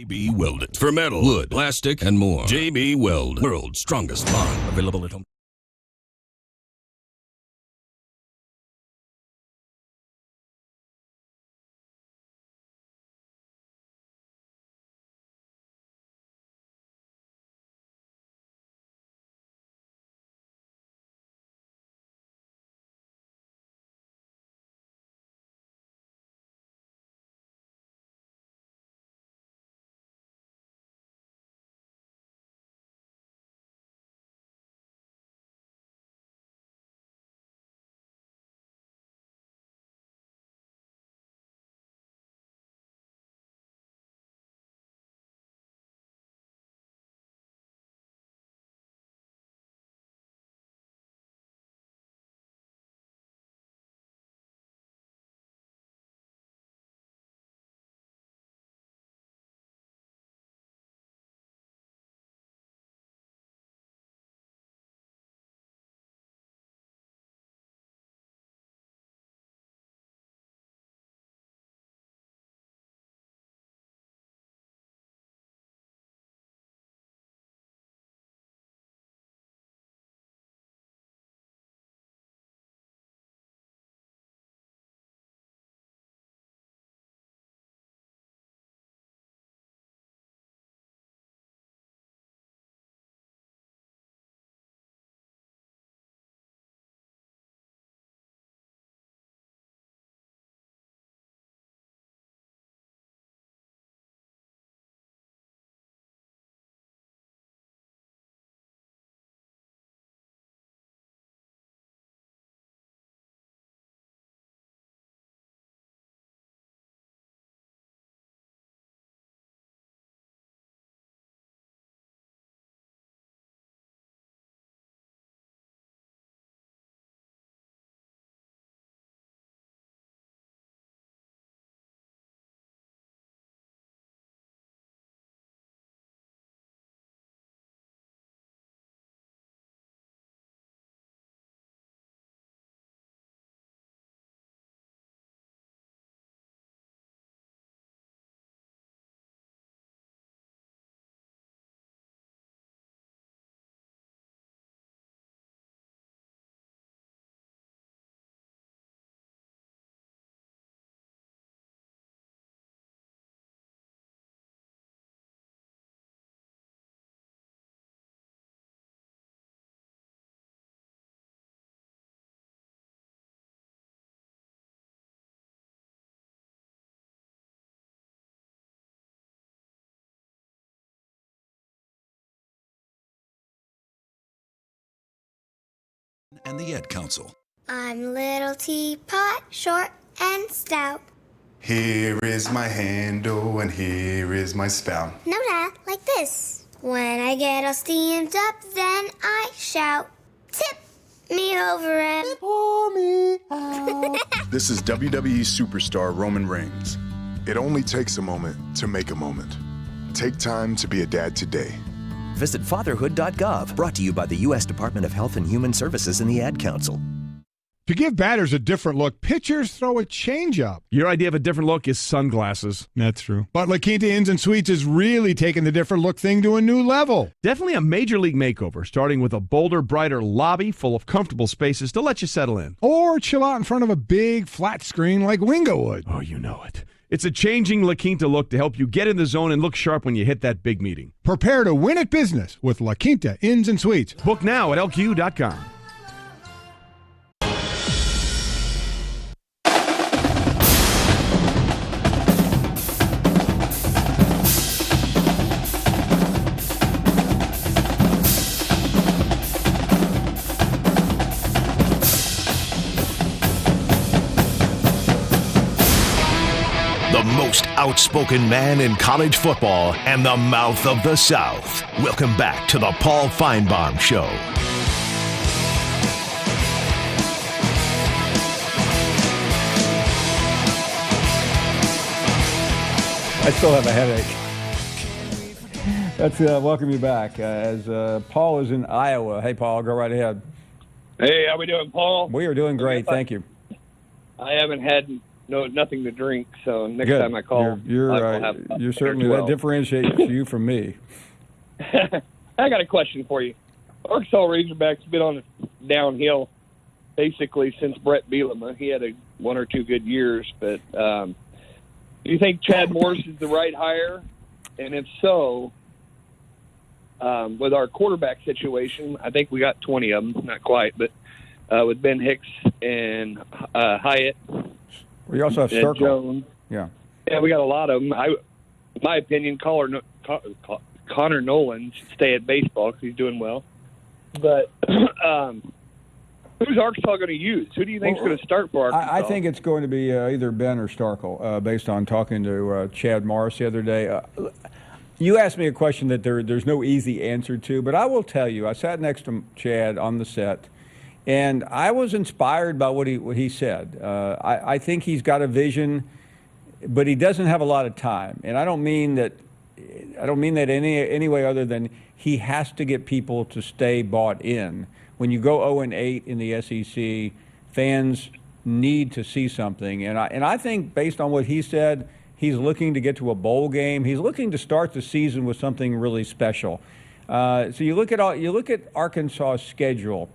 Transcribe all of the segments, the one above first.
JB Welded. For metal, wood, plastic, and more. JB Weld. World's strongest bond. Available at home. And the Ed Council. I'm little teapot, short and stout. Here is my handle and here is my spout. No, Dad, like this. When I get all steamed up, then I shout, tip me over and pour me out. This is WWE superstar Roman Reigns. It only takes a moment to make a moment. Take time to be a dad today. Visit fatherhood.gov, brought to you by the U.S. Department of Health and Human Services and the Ad Council. To give batters a different look, pitchers throw a changeup. Your idea of a different look is sunglasses. That's true. But La Quinta Inns and Suites is really taking the different look thing to a new level. Definitely a major league makeover, starting with a bolder, brighter lobby full of comfortable spaces to let you settle in. Or chill out in front of a big flat screen like Wingo would. Oh, you know it. It's a changing La Quinta look to help you get in the zone and look sharp when you hit that big meeting. Prepare to win at business with La Quinta Inns and Suites. Book now at lq.com. Most outspoken man in college football and the mouth of the South. Welcome back to the Paul Feinbaum Show. I still have a headache. Let's welcome you back as Paul is in Iowa. Hey, Paul, go right ahead. Hey, how we doing, Paul? We are doing great, thank you. I haven't had nothing to drink. So next Good. time I call, you're certainly that differentiates you from me. I got a question for you. Arkansas Razorbacks been on a downhill basically since Brett Bielema. He had one or two good years, but do you think Chad Morris is the right hire? And if so, with our quarterback situation, I think we got 20 of them, not quite, but with Ben Hicks and Hyatt. We also have Circle. Jones. Yeah, we got a lot of them. In my opinion, Connor Nolan should stay at baseball because he's doing well. But who's Arkansas going to use? Who do you think is going to start for Arkansas? I think it's going to be either Ben or Starkle, based on talking to Chad Morris the other day. You asked me a question that there's no easy answer to, but I will tell you, I sat next to Chad on the set, and I was inspired by what he said. I think he's got a vision, but he doesn't have a lot of time. And I don't mean that any way other than he has to get people to stay bought in. When you go 0-8 in the SEC, fans need to see something. And I think based on what he said, he's looking to get to a bowl game. He's looking to start the season with something really special. So you look at Arkansas's schedule,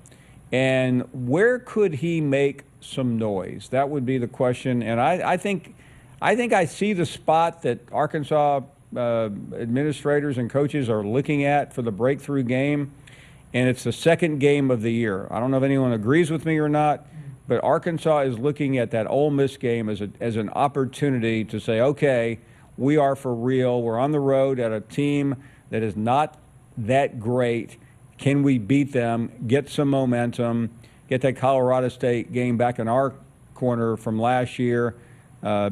and where could he make some noise? That would be the question. And I think I see the spot that Arkansas administrators and coaches are looking at for the breakthrough game, and it's the second game of the year. I don't know if anyone agrees with me or not, but Arkansas is looking at that Ole Miss game as an opportunity to say, okay, we are for real. We're on the road at a team that is not that great. Can we beat them, get some momentum, get that Colorado State game back in our corner from last year,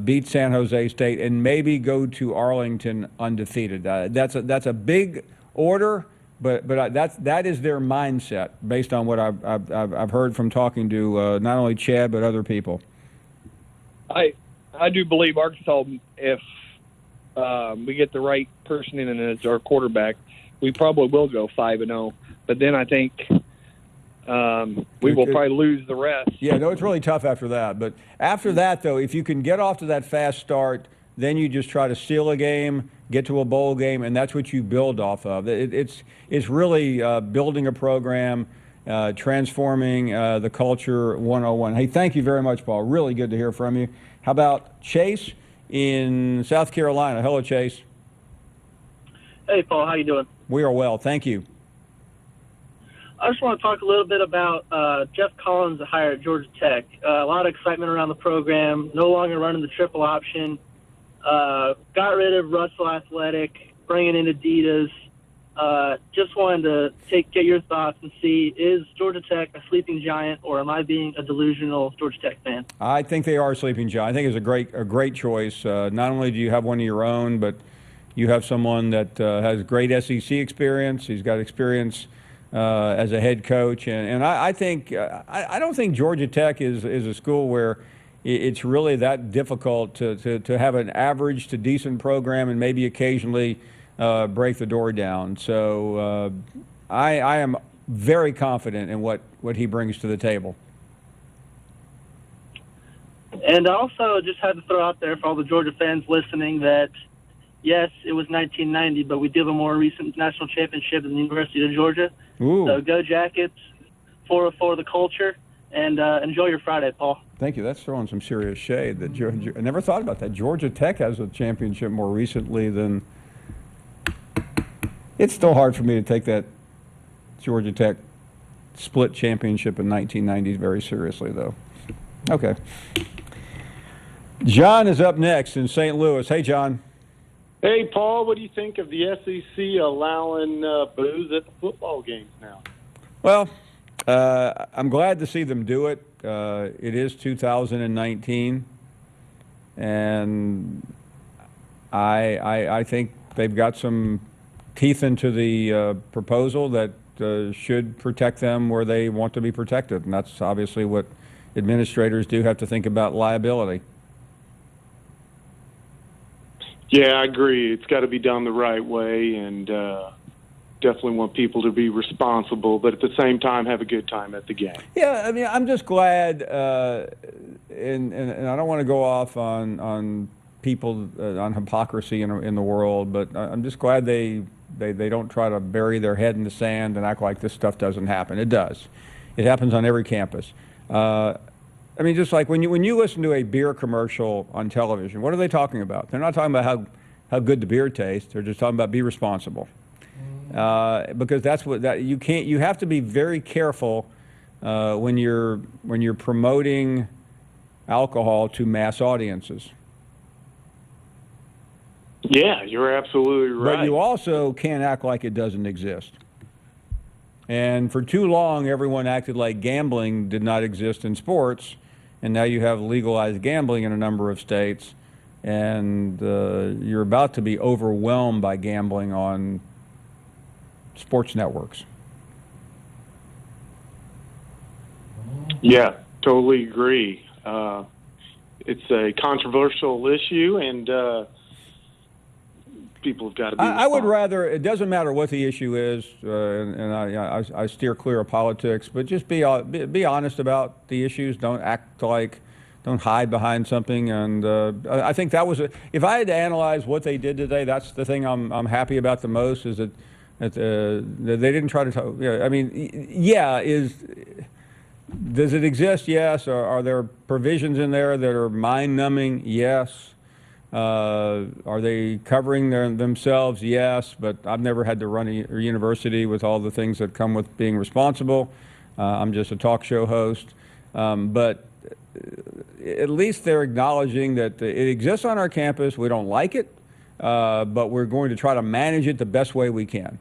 beat San Jose State, and maybe go to Arlington undefeated? That's a big order, but that is their mindset based on what I've heard from talking to not only Chad but other people. I do believe Arkansas, if we get the right person in as our quarterback, we probably will go 5-0. But then I think we will probably lose the rest. Yeah, no, it's really tough after that. But after that, though, if you can get off to that fast start, then you just try to steal a game, get to a bowl game, and that's what you build off of. It's really building a program, transforming the culture 101. Hey, thank you very much, Paul. Really good to hear from you. How about Chase in South Carolina? Hello, Chase. Hey, Paul. How you doing? We are well. Thank you. I just want to talk a little bit about Jeff Collins, the hire at Georgia Tech. A lot of excitement around the program, no longer running the triple option. Got rid of Russell Athletic, bringing in Adidas. Just wanted to get your thoughts and see, is Georgia Tech a sleeping giant, or am I being a delusional Georgia Tech fan? I think they are a sleeping giant. I think it's a great choice. Not only do you have one of your own, but you have someone that has great SEC experience. He's got experience as a head coach, and I think I don't think Georgia Tech is a school where it's really that difficult to have an average to decent program and maybe occasionally break the door down. So I am very confident in what he brings to the table. And I also just had to throw out there for all the Georgia fans listening that, yes, it was 1990, but we do have a more recent national championship in the University of Georgia. Ooh. So go Jackets, 404 the culture, and enjoy your Friday, Paul. Thank you. That's throwing some serious shade. I never thought about that. Georgia Tech has a championship more recently than. It's still hard for me to take that Georgia Tech split championship in 1990s very seriously, though. Okay. John is up next in St. Louis. Hey, John. Hey, Paul, what do you think of the SEC allowing booze at the football games now? Well, I'm glad to see them do it. It is 2019, and I think they've got some teeth into the proposal that should protect them where they want to be protected, and that's obviously what administrators do have to think about liability. Yeah, I agree. It's got to be done the right way, and definitely want people to be responsible, but at the same time have a good time at the game. Yeah, I mean, I'm just glad, and I don't want to go off on people on hypocrisy in the world, but I'm just glad they don't try to bury their head in the sand and act like this stuff doesn't happen. It does. It happens on every campus. I mean, just like when you listen to a beer commercial on television, what are they talking about? They're not talking about how good the beer tastes. They're just talking about be responsible. Because that's you have to be very careful when you're promoting alcohol to mass audiences. Yeah, you're absolutely right. But you also can't act like it doesn't exist. And for too long, everyone acted like gambling did not exist in sports, and now you have legalized gambling in a number of states, and you're about to be overwhelmed by gambling on sports networks. Yeah, totally agree. It's a controversial issue, and people have got to be I would rather, it doesn't matter what the issue is, and I steer clear of politics, but just be honest about the issues. Don't hide behind something. And I think that was if I had to analyze what they did today, that's the thing I'm happy about the most, is that they didn't try to talk. I mean, does it exist? Yes. Are there provisions in there that are mind-numbing? Yes. Are they covering themselves? Yes. But I've never had to run a university with all the things that come with being responsible. I'm just a talk show host. But at least they're acknowledging that it exists on our campus. We don't like it, but we're going to try to manage it the best way we can.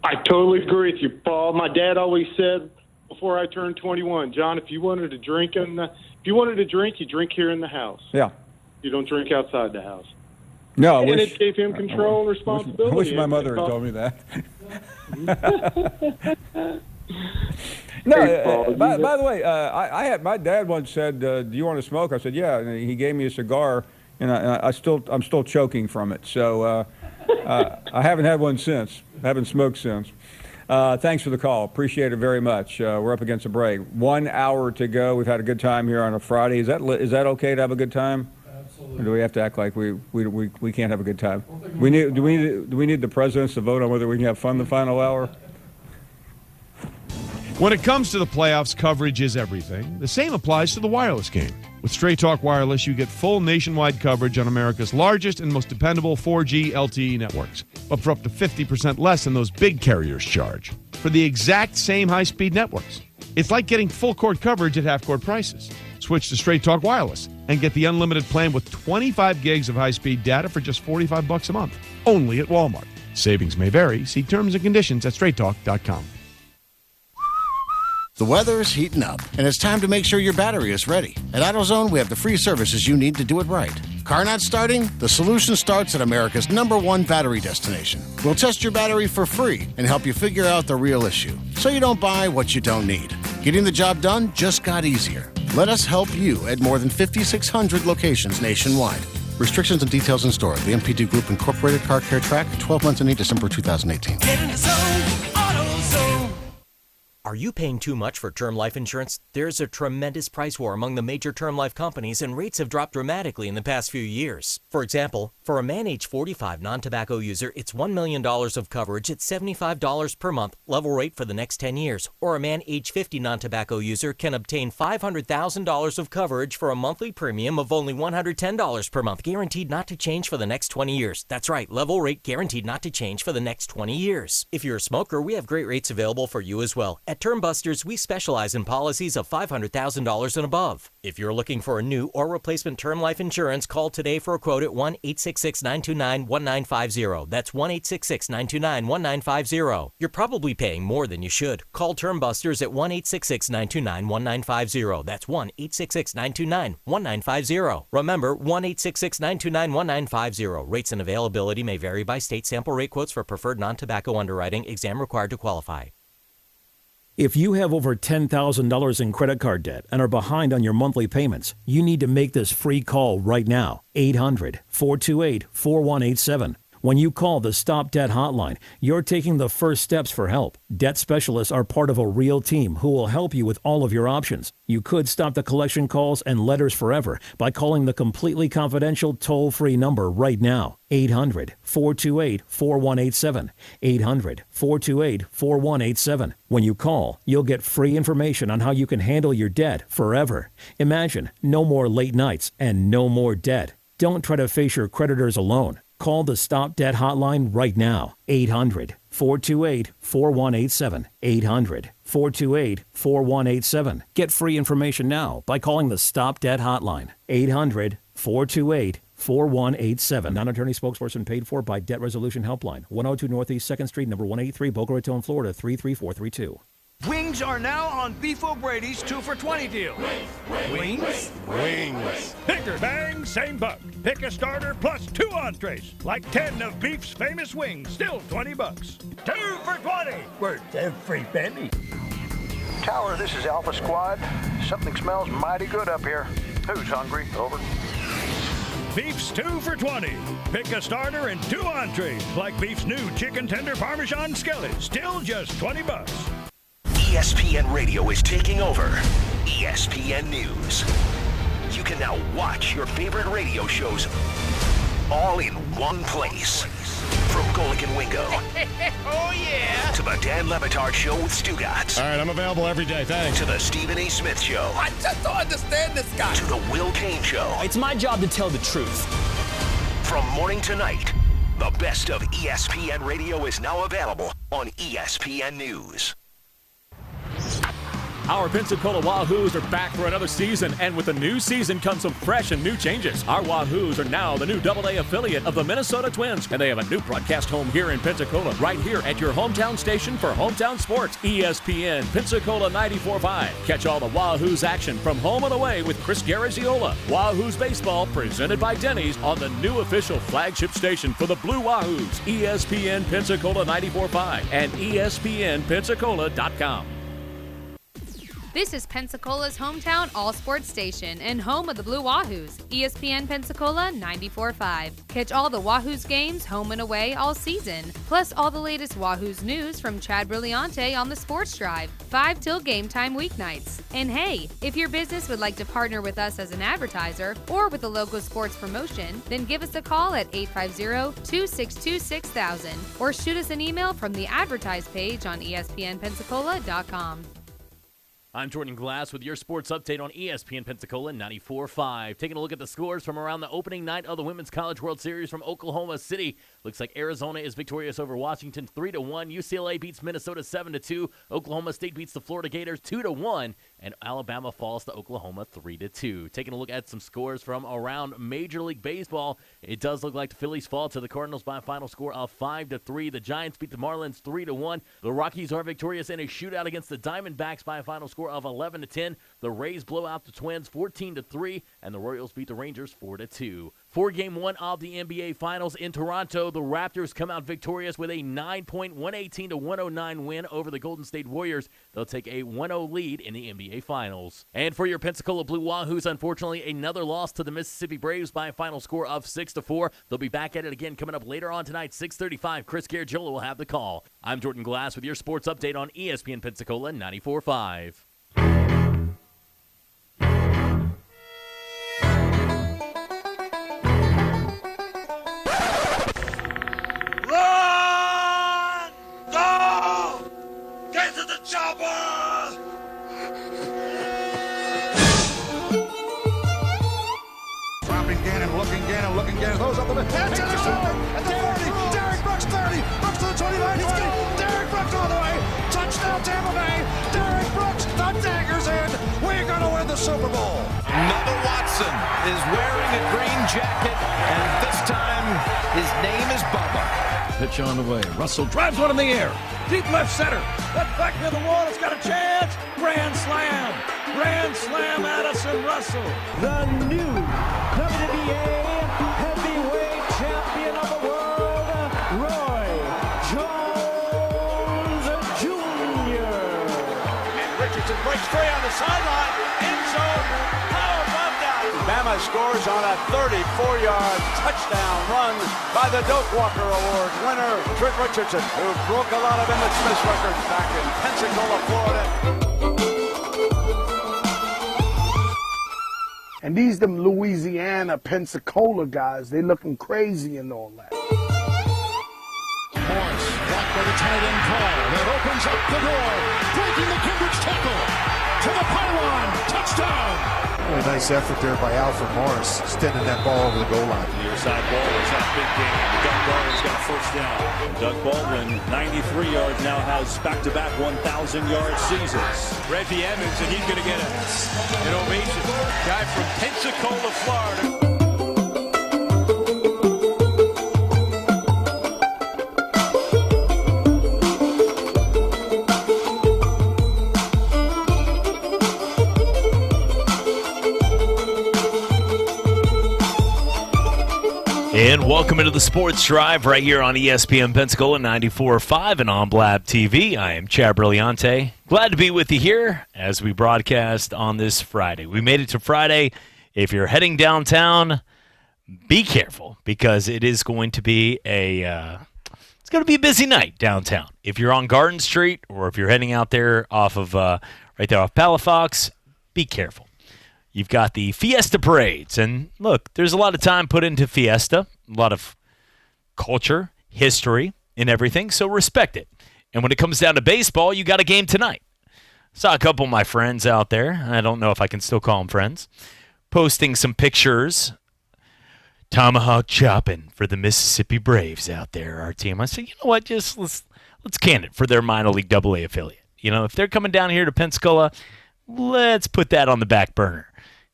I totally agree with you, Paul. My dad always said before I turned 21, John, if you wanted to drink, you drink here in the house. Yeah. You don't drink outside the house. No, and it gave him control and responsibility. I wish my mother had told me that. No, hey, Paul, by the way, my dad once said, "Do you want to smoke?" I said, "Yeah." And he gave me a cigar, and I'm still choking from it. So I haven't had one since. I haven't smoked since. Thanks for the call. Appreciate it very much. We're up against a break. 1 hour to go. We've had a good time here on a Friday. Is that okay to have a good time? Absolutely. Or do we have to act like we can't have a good time? Do we need the presidents to vote on whether we can have fun the final hour? When it comes to the playoffs, coverage is everything. The same applies to the wireless game. With Straight Talk Wireless, you get full nationwide coverage on America's largest and most dependable 4G LTE networks, but for up to 50% less than those big carriers charge, for the exact same high-speed networks. It's like getting full-court coverage at half-court prices. Switch to Straight Talk Wireless and get the unlimited plan with 25 gigs of high-speed data for just $45 a month, only at Walmart. Savings may vary. See terms and conditions at straighttalk.com. The weather is heating up, and it's time to make sure your battery is ready. At AutoZone, we have the free services you need to do it right. Car not starting? The solution starts at America's #1 battery destination. We'll test your battery for free and help you figure out the real issue, so you don't buy what you don't need. Getting the job done just got easier. Let us help you at more than 5,600 locations nationwide. Restrictions and details in store. The MPD Group Incorporated Car Care Track, 12 months ending December 2018. Get in the zone, AutoZone. Are you paying too much for term life insurance? There's a tremendous price war among the major term life companies, and rates have dropped dramatically in the past few years. For example, for a man age 45 non-tobacco user, it's $1 million of coverage at $75 per month, level rate for the next 10 years. Or a man age 50 non-tobacco user can obtain $500,000 of coverage for a monthly premium of only $110 per month, guaranteed not to change for the next 20 years. That's right, level rate guaranteed not to change for the next 20 years. If you're a smoker, we have great rates available for you as well. At Term Busters, we specialize in policies of $500,000 and above. If you're looking for a new or replacement term life insurance, call today for a quote at 1-866-929-1950. That's 1-866-929-1950. You're probably paying more than you should. Call Term Busters at 1-866-929-1950. That's 1-866-929-1950. Remember, 1-866-929-1950. Rates and availability may vary by state. Sample rate quotes for preferred non-tobacco underwriting. Exam required to qualify. If you have over $10,000 in credit card debt and are behind on your monthly payments, you need to make this free call right now. 800-428-4187. When you call the Stop Debt Hotline, you're taking the first steps for help. Debt specialists are part of a real team who will help you with all of your options. You could stop the collection calls and letters forever by calling the completely confidential toll-free number right now. 800-428-4187. 800-428-4187. When you call, you'll get free information on how you can handle your debt forever. Imagine no more late nights and no more debt. Don't try to face your creditors alone. Call the Stop Debt Hotline right now. 800-428-4187. 800-428-4187. Get free information now by calling the Stop Debt Hotline. 800-428-4187. Non-attorney spokesperson paid for by Debt Resolution Helpline. 102 Northeast 2nd Street, number 183, Boca Raton, Florida, 33432. Wings are now on Beef O'Brady's 2 for $20 deal. Wings? Wings. Bigger bang, same buck. Pick a starter plus 2 entrees. Like 10 of Beef's famous wings, still $20. 2 for $20. Worth every penny. Tower, this is Alpha Squad. Something smells mighty good up here. Who's hungry? Over. Beef's 2 for $20. Pick a starter and 2 entrees. Like Beef's new chicken tender Parmesan skillet, still just $20. ESPN Radio is taking over ESPN News. You can now watch your favorite radio shows all in one place. From Golic and Wingo. Oh, yeah. To the Dan Le Batard Show with Stugotz. All right, I'm available every day, thanks. To the Stephen A. Smith Show. I just don't understand this guy. To the Will Kane Show. It's my job to tell the truth. From morning to night, the best of ESPN Radio is now available on ESPN News. Our Pensacola Wahoos are back for another season, and with the new season comes some fresh and new changes. Our Wahoos are now the new AA affiliate of the Minnesota Twins, and they have a new broadcast home here in Pensacola, right here at your hometown station for hometown sports, ESPN Pensacola 945. Catch all the Wahoos action from home and away with Chris Garagiola. Wahoos baseball presented by Denny's on the new official flagship station for the Blue Wahoos, ESPN Pensacola 945 and ESPNpensacola.com. This is Pensacola's hometown all-sports station and home of the Blue Wahoos, ESPN Pensacola 94.5. Catch all the Wahoos games home and away all season, plus all the latest Wahoos news from Chad Brilliante on the Sports Drive, 5 till game time weeknights. And hey, if your business would like to partner with us as an advertiser or with a local sports promotion, then give us a call at 850-262-6000 or shoot us an email from the advertise page on ESPNpensacola.com. I'm Jordan Glass with your sports update on ESPN Pensacola 94.5. Taking a look at the scores from around the opening night of the Women's College World Series from Oklahoma City. Looks like Arizona is victorious over Washington 3-1. UCLA beats Minnesota 7-2. Oklahoma State beats the Florida Gators 2-1. And Alabama falls to Oklahoma 3-2. Taking a look at some scores from around Major League Baseball. It does look like the Phillies fall to the Cardinals by a final score of 5-3. The Giants beat the Marlins 3-1. The Rockies are victorious in a shootout against the Diamondbacks by a final score of 11-10. The Rays blow out the Twins 14-3, and the Royals beat the Rangers 4-2. For Game 1 of the NBA Finals in Toronto, the Raptors come out victorious with a 9-point 118-109 win over the Golden State Warriors. They'll take a 1-0 lead in the NBA Finals. And for your Pensacola Blue Wahoos, unfortunately, another loss to the Mississippi Braves by a final score of 6-4. They'll be back at it again coming up later on tonight, 6:35. Chris Garagiola will have the call. I'm Jordan Glass with your sports update on ESPN Pensacola 94.5. Looking Gannon, throws up the middle. And to the shoulder, at the 40. Derek Brooks 30. Brooks to the 29. He's getting Derek Brooks all the way. Touchdown Tampa Bay. Derek Brooks, the dagger's in. We're going to win the Super Bowl. Bubba Watson is wearing a green jacket, and this time his name is Bubba. Pitch on the way. Russell drives one in the air. Deep left center. That's back near the wall. It's got a chance. Grand slam. Grand slam, Addison Russell. The new WNBA heavyweight champion of the world, Roy Jones Jr. And Richardson breaks free on the sideline. End zone. Power bomb down. Bama Indiana scores on a 34-yard touchdown run by the Doak Walker Award winner, Trent Richardson, who broke a lot of Emmett Smith's records back in Pensacola, Florida. And these them Louisiana, Pensacola guys, they looking crazy and all that. Morris, blocked by the tight end Paul. That opens up the door. Breaking the Cambridge tackle. To the pylon. Touchdown. A nice effort there by Alfred Morris, extending that ball over the goal line. Near side ball is that big game. Doug Baldwin's got a first down. Doug Baldwin, 93 yards, now has back-to-back 1,000-yard seasons. Reggie Evans, and he's going to get an ovation. Guy from Pensacola, Florida. And welcome into the Sports Drive right here on ESPN Pensacola 94.5 and on Blab TV. I am Chad Brilliante. Glad to be with you here as we broadcast on this Friday. We made it to Friday. If you're heading downtown, be careful because it is going to be a busy night downtown. If you're on Garden Street or if you're heading out there off of right there off Palafox, be careful. You've got the Fiesta parades, and look, there's a lot of time put into Fiesta, a lot of culture, history, and everything, so respect it. And when it comes down to baseball, you got a game tonight. Saw a couple of my friends out there, I don't know if I can still call them friends, posting some pictures, tomahawk chopping for the Mississippi Braves out there, our team. I said, you know what, just let's can it for their minor league AA affiliate. You know, if they're coming down here to Pensacola, let's put that on the back burner.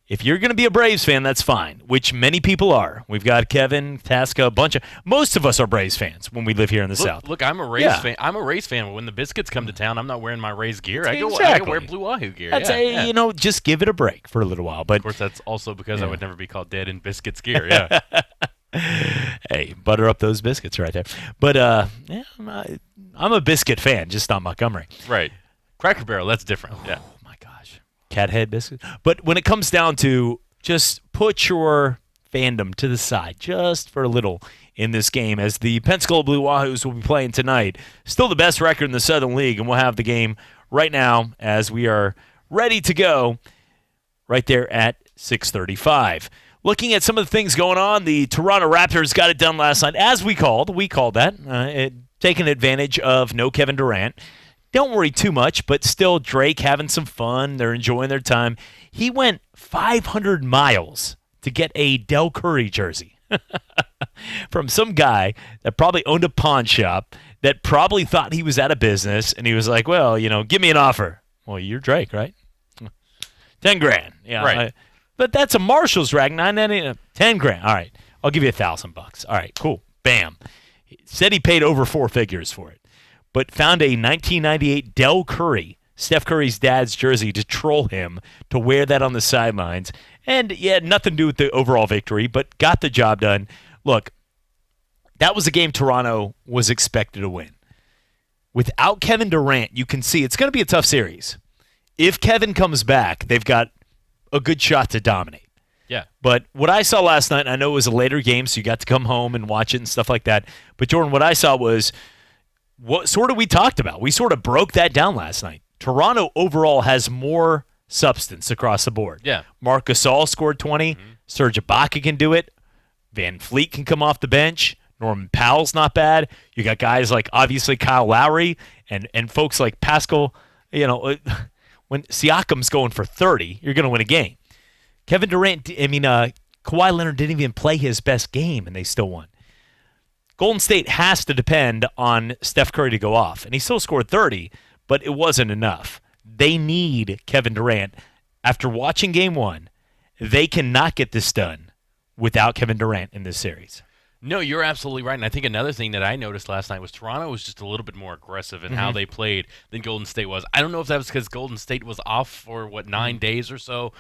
If you're going to be a Braves fan, that's fine, which many people are. We've got Kevin, Tasca, most of us are Braves fans when we live here in the South. Look, I'm a Rays fan. I'm a Rays fan. When the Biscuits come to town, I'm not wearing my Rays gear. I go wear Blue Wahoo gear. You know, just give it a break for a little while. But of course, that's also because I would never be called dead in Biscuits gear. Yeah. Hey, butter up those biscuits right there. But I'm a biscuit fan, just not Montgomery. Right. Cracker Barrel, that's different. Yeah. Cat head biscuits. But when it comes down to just put your fandom to the side just for a little in this game as the Pensacola Blue Wahoos will be playing tonight. Still the best record in the Southern League, and we'll have the game right now as we are ready to go right there at 6:35. Looking at some of the things going on, the Toronto Raptors got it done last night, as we called. We called that, taking advantage of no Kevin Durant. Don't worry too much, but still Drake having some fun. They're enjoying their time. He went 500 miles to get a Del Curry jersey from some guy that probably owned a pawn shop that probably thought he was out of business, and he was like, well, you know, give me an offer. Well, you're Drake, right? 10 grand. Yeah, right. But that's a Marshall's rag, 10 grand. All right, I'll give you $1,000. All right, cool. Bam. He said he paid over 4 figures for it, but found a 1998 Del Curry, Steph Curry's dad's jersey, to troll him, to wear that on the sidelines. And, yeah, nothing to do with the overall victory, but got the job done. Look, that was a game Toronto was expected to win. Without Kevin Durant, you can see it's going to be a tough series. If Kevin comes back, they've got a good shot to dominate. Yeah. But what I saw last night, I know it was a later game, so you got to come home and watch it and stuff like that. But, Jordan, what I saw was what sort of we talked about. We sort of broke that down last night. Toronto overall has more substance across the board. Yeah. Marc Gasol scored 20. Serge Ibaka can do it. Van Fleet can come off the bench. Norman Powell's not bad. You got guys like, obviously, Kyle Lowry and folks like Pascal. You know, when Siakam's going for 30, you're going to win a game. Kevin Durant, Kawhi Leonard didn't even play his best game, and they still won. Golden State has to depend on Steph Curry to go off, and he still scored 30, but it wasn't enough. They need Kevin Durant. After watching Game 1, they cannot get this done without Kevin Durant in this series. No, you're absolutely right. And I think another thing that I noticed last night was Toronto was just a little bit more aggressive in how they played than Golden State was. I don't know if that was because Golden State was off for 9 days or so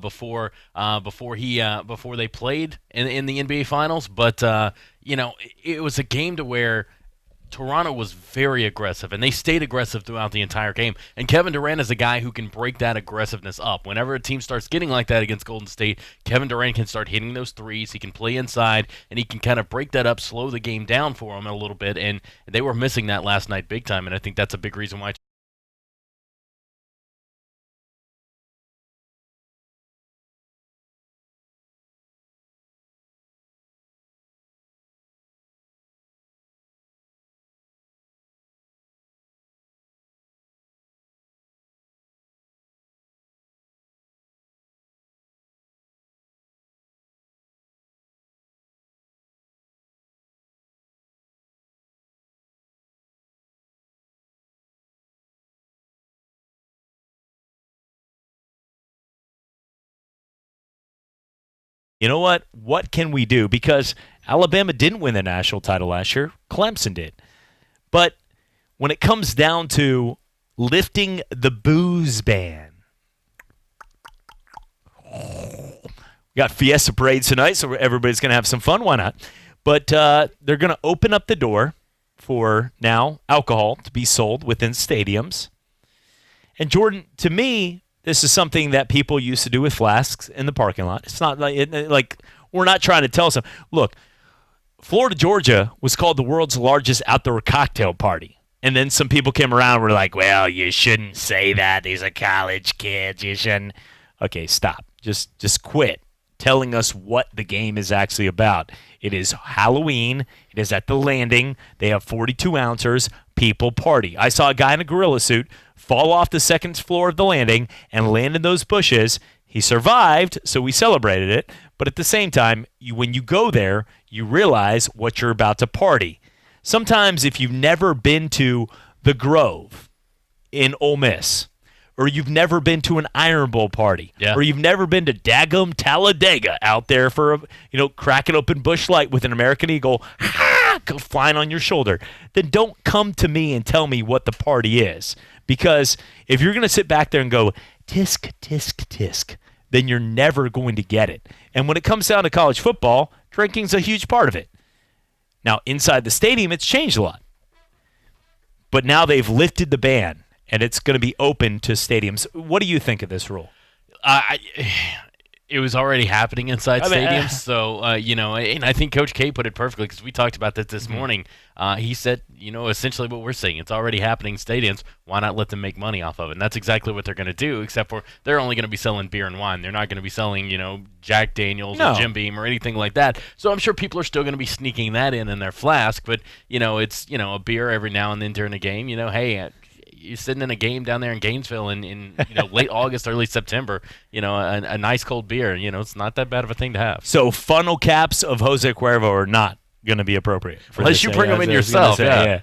before they played in the NBA Finals, but it was a game to where Toronto was very aggressive, and they stayed aggressive throughout the entire game. And Kevin Durant is a guy who can break that aggressiveness up. Whenever a team starts getting like that against Golden State, Kevin Durant can start hitting those threes. He can play inside, and he can kind of break that up, slow the game down for them a little bit. And they were missing that last night big time, and I think that's a big reason why. You know what? What can we do? Because Alabama didn't win the national title last year. Clemson did. But when it comes down to lifting the booze ban, we got Fiesta parades tonight, so everybody's going to have some fun. Why not? But they're going to open up the door for now alcohol to be sold within stadiums. And Jordan, to me, this is something that people used to do with flasks in the parking lot. It's not like we're not trying to tell some. Look, Florida, Georgia was called the world's largest outdoor cocktail party. And then some people came around and were like, well, you shouldn't say that. These are college kids. You shouldn't. Okay, stop. Just quit telling us what the game is actually about. It is Halloween. It is at the Landing. They have 42 ounces. People party. I saw a guy in a gorilla suit fall off the second floor of the Landing and land in those bushes. He survived, so we celebrated it. But at the same time, when you go there, you realize what you're about to party. Sometimes if you've never been to the Grove in Ole Miss, or you've never been to an Iron Bowl party, or you've never been to Daggum Talladega out there for cracking open Busch Light with an American Eagle flying on your shoulder, then don't come to me and tell me what the party is. Because if you're going to sit back there and go, tisk, tisk, tisk, then you're never going to get it. And when it comes down to college football, drinking's a huge part of it. Now, inside the stadium, it's changed a lot. But now they've lifted the ban, and it's going to be open to stadiums. What do you think of this rule? It was already happening inside stadiums, so and I think Coach K put it perfectly because we talked about that this morning. He said, essentially what we're saying, it's already happening in stadiums. Why not let them make money off of it? And that's exactly what they're going to do, except for they're only going to be selling beer and wine. They're not going to be selling, Jack Daniels or Jim Beam or anything like that. So I'm sure people are still going to be sneaking that in their flask, but it's a beer every now and then during a game. Hey. You're sitting in a game down there in Gainesville in late August, early September, a nice cold beer, it's not that bad of a thing to have. So funnel caps of Jose Cuervo are not going to be appropriate. Unless you bring them in yourself, yeah.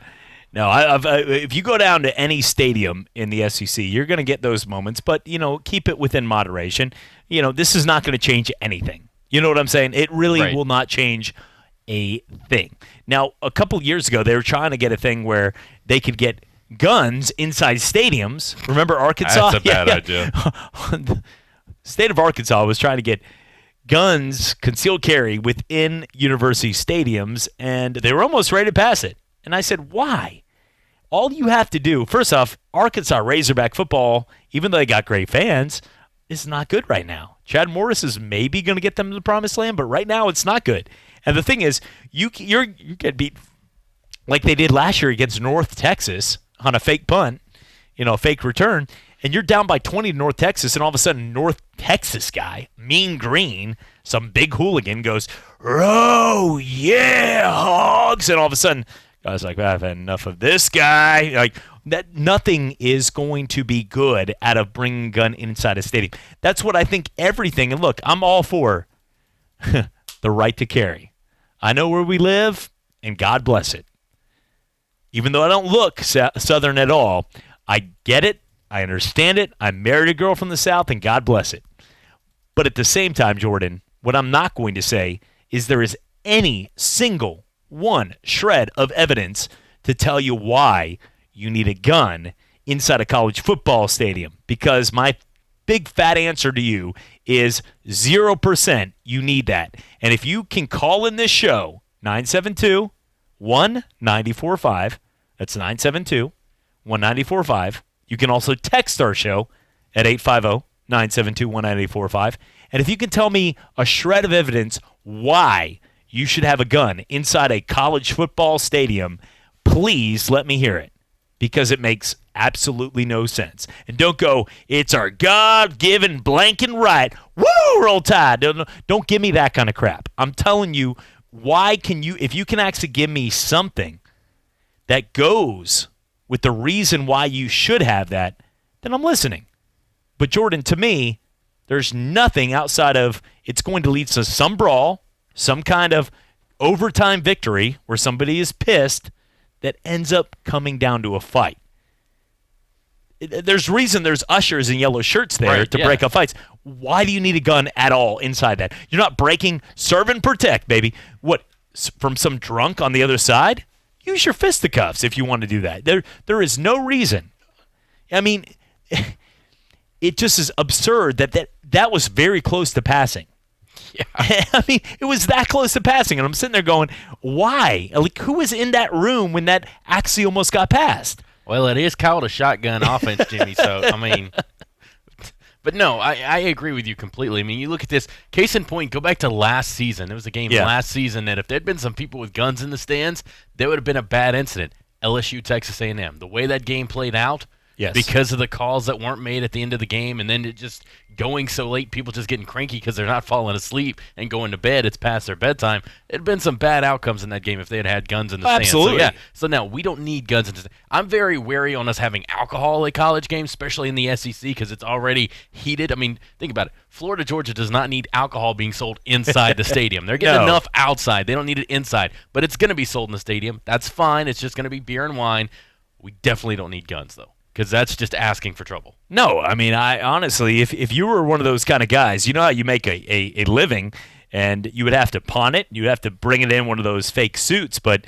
No, if you go down to any stadium in the SEC, you're going to get those moments, but, keep it within moderation. This is not going to change anything. You know what I'm saying? It really will not change a thing. Now, a couple years ago, they were trying to get a thing where they could get guns inside stadiums. Remember Arkansas? That's a bad idea. The state of Arkansas was trying to get guns, concealed carry, within university stadiums, and they were almost ready to pass it. And I said, why? All you have to do, first off, Arkansas Razorback football, even though they got great fans, is not good right now. Chad Morris is maybe going to get them to the promised land, but right now it's not good. And the thing is, you get beat like they did last year against North Texas on a fake punt, a fake return, and you're down by 20 to North Texas, and all of a sudden North Texas guy, Mean Green, some big hooligan goes, oh, yeah, Hogs, and all of a sudden, guys like, I've had enough of this guy. Like, that, nothing is going to be good out of bringing a gun inside a stadium. That's what I think everything, and look, I'm all for the right to carry. I know where we live, and God bless it. Even though I don't look Southern at all, I get it. I understand it. I married a girl from the South, and God bless it. But at the same time, Jordan, what I'm not going to say is there is any single one shred of evidence to tell you why you need a gun inside a college football stadium. Because my big fat answer to you is 0% you need that. And if you can call in this show, 972 972-1945. That's 972-1945. You can also text our show at 850-972-1945. And if you can tell me a shred of evidence why you should have a gun inside a college football stadium, please let me hear it, because it makes absolutely no sense. And don't go, it's our God-given blanket right. Woo, roll tide. Don't give me that kind of crap. I'm telling you, if you can actually give me something that goes with the reason why you should have that, then I'm listening. But Jordan, to me, there's nothing outside of it's going to lead to some brawl, some kind of overtime victory where somebody is pissed that ends up coming down to a fight. There's reason there's ushers in yellow shirts there to break up fights. Why do you need a gun at all inside that? You're not breaking, serve and protect, baby. What, from some drunk on the other side? Use your fisticuffs if you want to do that. There is no reason. I mean, it just is absurd that was very close to passing. Yeah. I mean, it was that close to passing, and I'm sitting there going, why? Like, who was in that room when that actually almost got passed? Well, it is called a shotgun offense, Jimmy, so, I mean, but no, I agree with you completely. I mean, you look at this, case in point, go back to last season. There was a game last season that if there had been some people with guns in the stands, there would have been a bad incident. LSU, Texas A&M. The way that game played out, because of the calls that weren't made at the end of the game, and then it just going so late, people just getting cranky because they're not falling asleep and going to bed. It's past their bedtime. It had been some bad outcomes in that game if they had guns in the stands. Absolutely. So now we don't need guns in the stands. I'm very wary on us having alcohol at college games, especially in the SEC, because it's already heated. I mean, think about it. Florida, Georgia does not need alcohol being sold inside the stadium. They're getting enough outside. They don't need it inside. But it's going to be sold in the stadium. That's fine. It's just going to be beer and wine. We definitely don't need guns, though, because that's just asking for trouble. No, I mean, I honestly, if you were one of those kind of guys, you know how you make a living, and you would have to pawn it, you'd have to bring it in one of those fake suits, but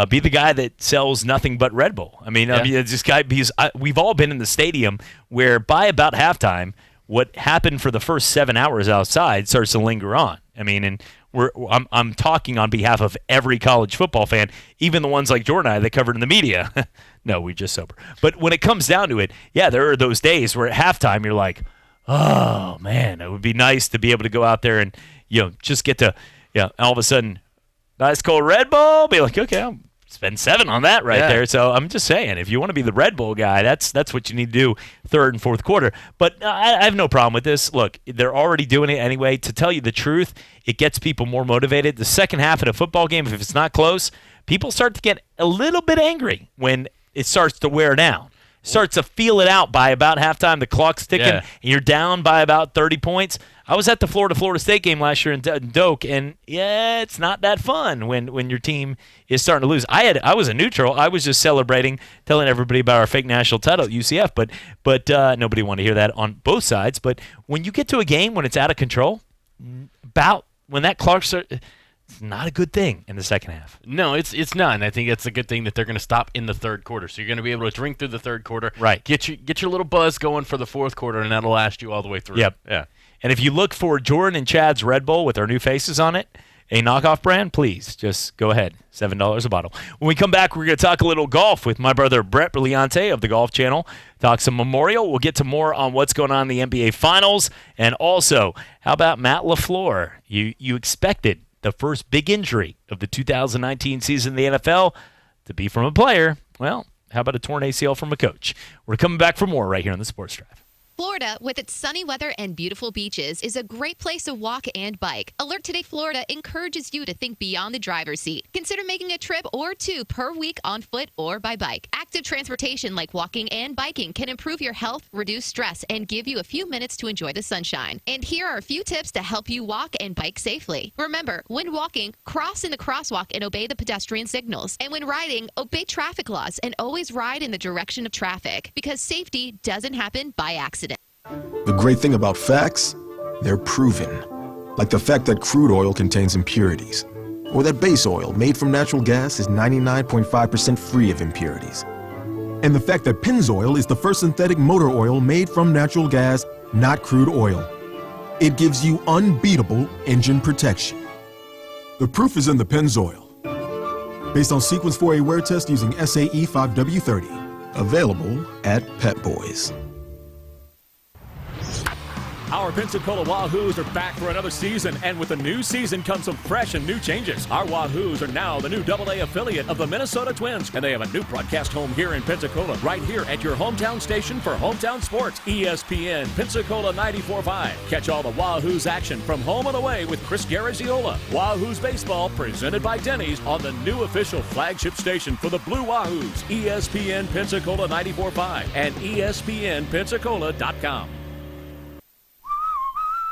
be the guy that sells nothing but Red Bull. I mean, this guy, because we've all been in the stadium where by about halftime, what happened for the first 7 hours outside starts to linger on. I mean, and I'm talking on behalf of every college football fan, even the ones like Jordan and I that covered in the media. No, we just sober. But when it comes down to it, there are those days where at halftime you're like, oh, man, it would be nice to be able to go out there and, just get to, all of a sudden, nice cold Red Bull. Be like, okay, I'll spend 7 on that there. So I'm just saying, if you want to be the Red Bull guy, that's what you need to do third and fourth quarter. But I have no problem with this. Look, they're already doing it anyway. To tell you the truth, it gets people more motivated. The second half of the football game, if it's not close, people start to get a little bit angry when it starts to wear down. Starts to feel it out by about halftime. The clock's ticking, and you're down by about 30 points. I was at the Florida State game last year in Doak, and it's not that fun when your team is starting to lose. I was a neutral. I was just celebrating, telling everybody about our fake national title at UCF, but nobody wanted to hear that on both sides. But when you get to a game when it's out of control, about when that clock starts, it's not a good thing in the second half. No, it's not. And I think it's a good thing that they're going to stop in the third quarter. So you're going to be able to drink through the third quarter. Right. Get your little buzz going for the fourth quarter, and that'll last you all the way through. Yep. Yeah. And if you look for Jordan and Chad's Red Bull with our new faces on it, a knockoff brand, please just go ahead. $7 a bottle. When we come back, we're going to talk a little golf with my brother Brett Brillante of the Golf Channel. Talk some Memorial. We'll get to more on what's going on in the NBA Finals. And also, how about Matt LaFleur? You expected the first big injury of the 2019 season in the NFL to be from a player. Well, how about a torn ACL from a coach? We're coming back for more right here on the Sports Drive. Florida, with its sunny weather and beautiful beaches, is a great place to walk and bike. Alert Today Florida encourages you to think beyond the driver's seat. Consider making a trip or 2 per week on foot or by bike. Active transportation like walking and biking can improve your health, reduce stress, and give you a few minutes to enjoy the sunshine. And here are a few tips to help you walk and bike safely. Remember, when walking, cross in the crosswalk and obey the pedestrian signals. And when riding, obey traffic laws and always ride in the direction of traffic, because safety doesn't happen by accident. The great thing about facts, they're proven. Like the fact that crude oil contains impurities, or that base oil made from natural gas is 99.5% free of impurities. And the fact that Pennzoil is the first synthetic motor oil made from natural gas, not crude oil. It gives you unbeatable engine protection. The proof is in the Pennzoil. based on sequence 4A wear test using SAE 5W30. Available at Pet Boys. Our Pensacola Wahoos are back for another season, and with the new season comes some fresh and new changes. Our Wahoos are now the new AA affiliate of the Minnesota Twins, and they have a new broadcast home here in Pensacola, right here at your hometown station for hometown sports, ESPN Pensacola 945. Catch all the Wahoos action from home and away with Chris Garagiola. Wahoos baseball presented by Denny's on the new official flagship station for the Blue Wahoos, ESPN Pensacola 945 and ESPNpensacola.com.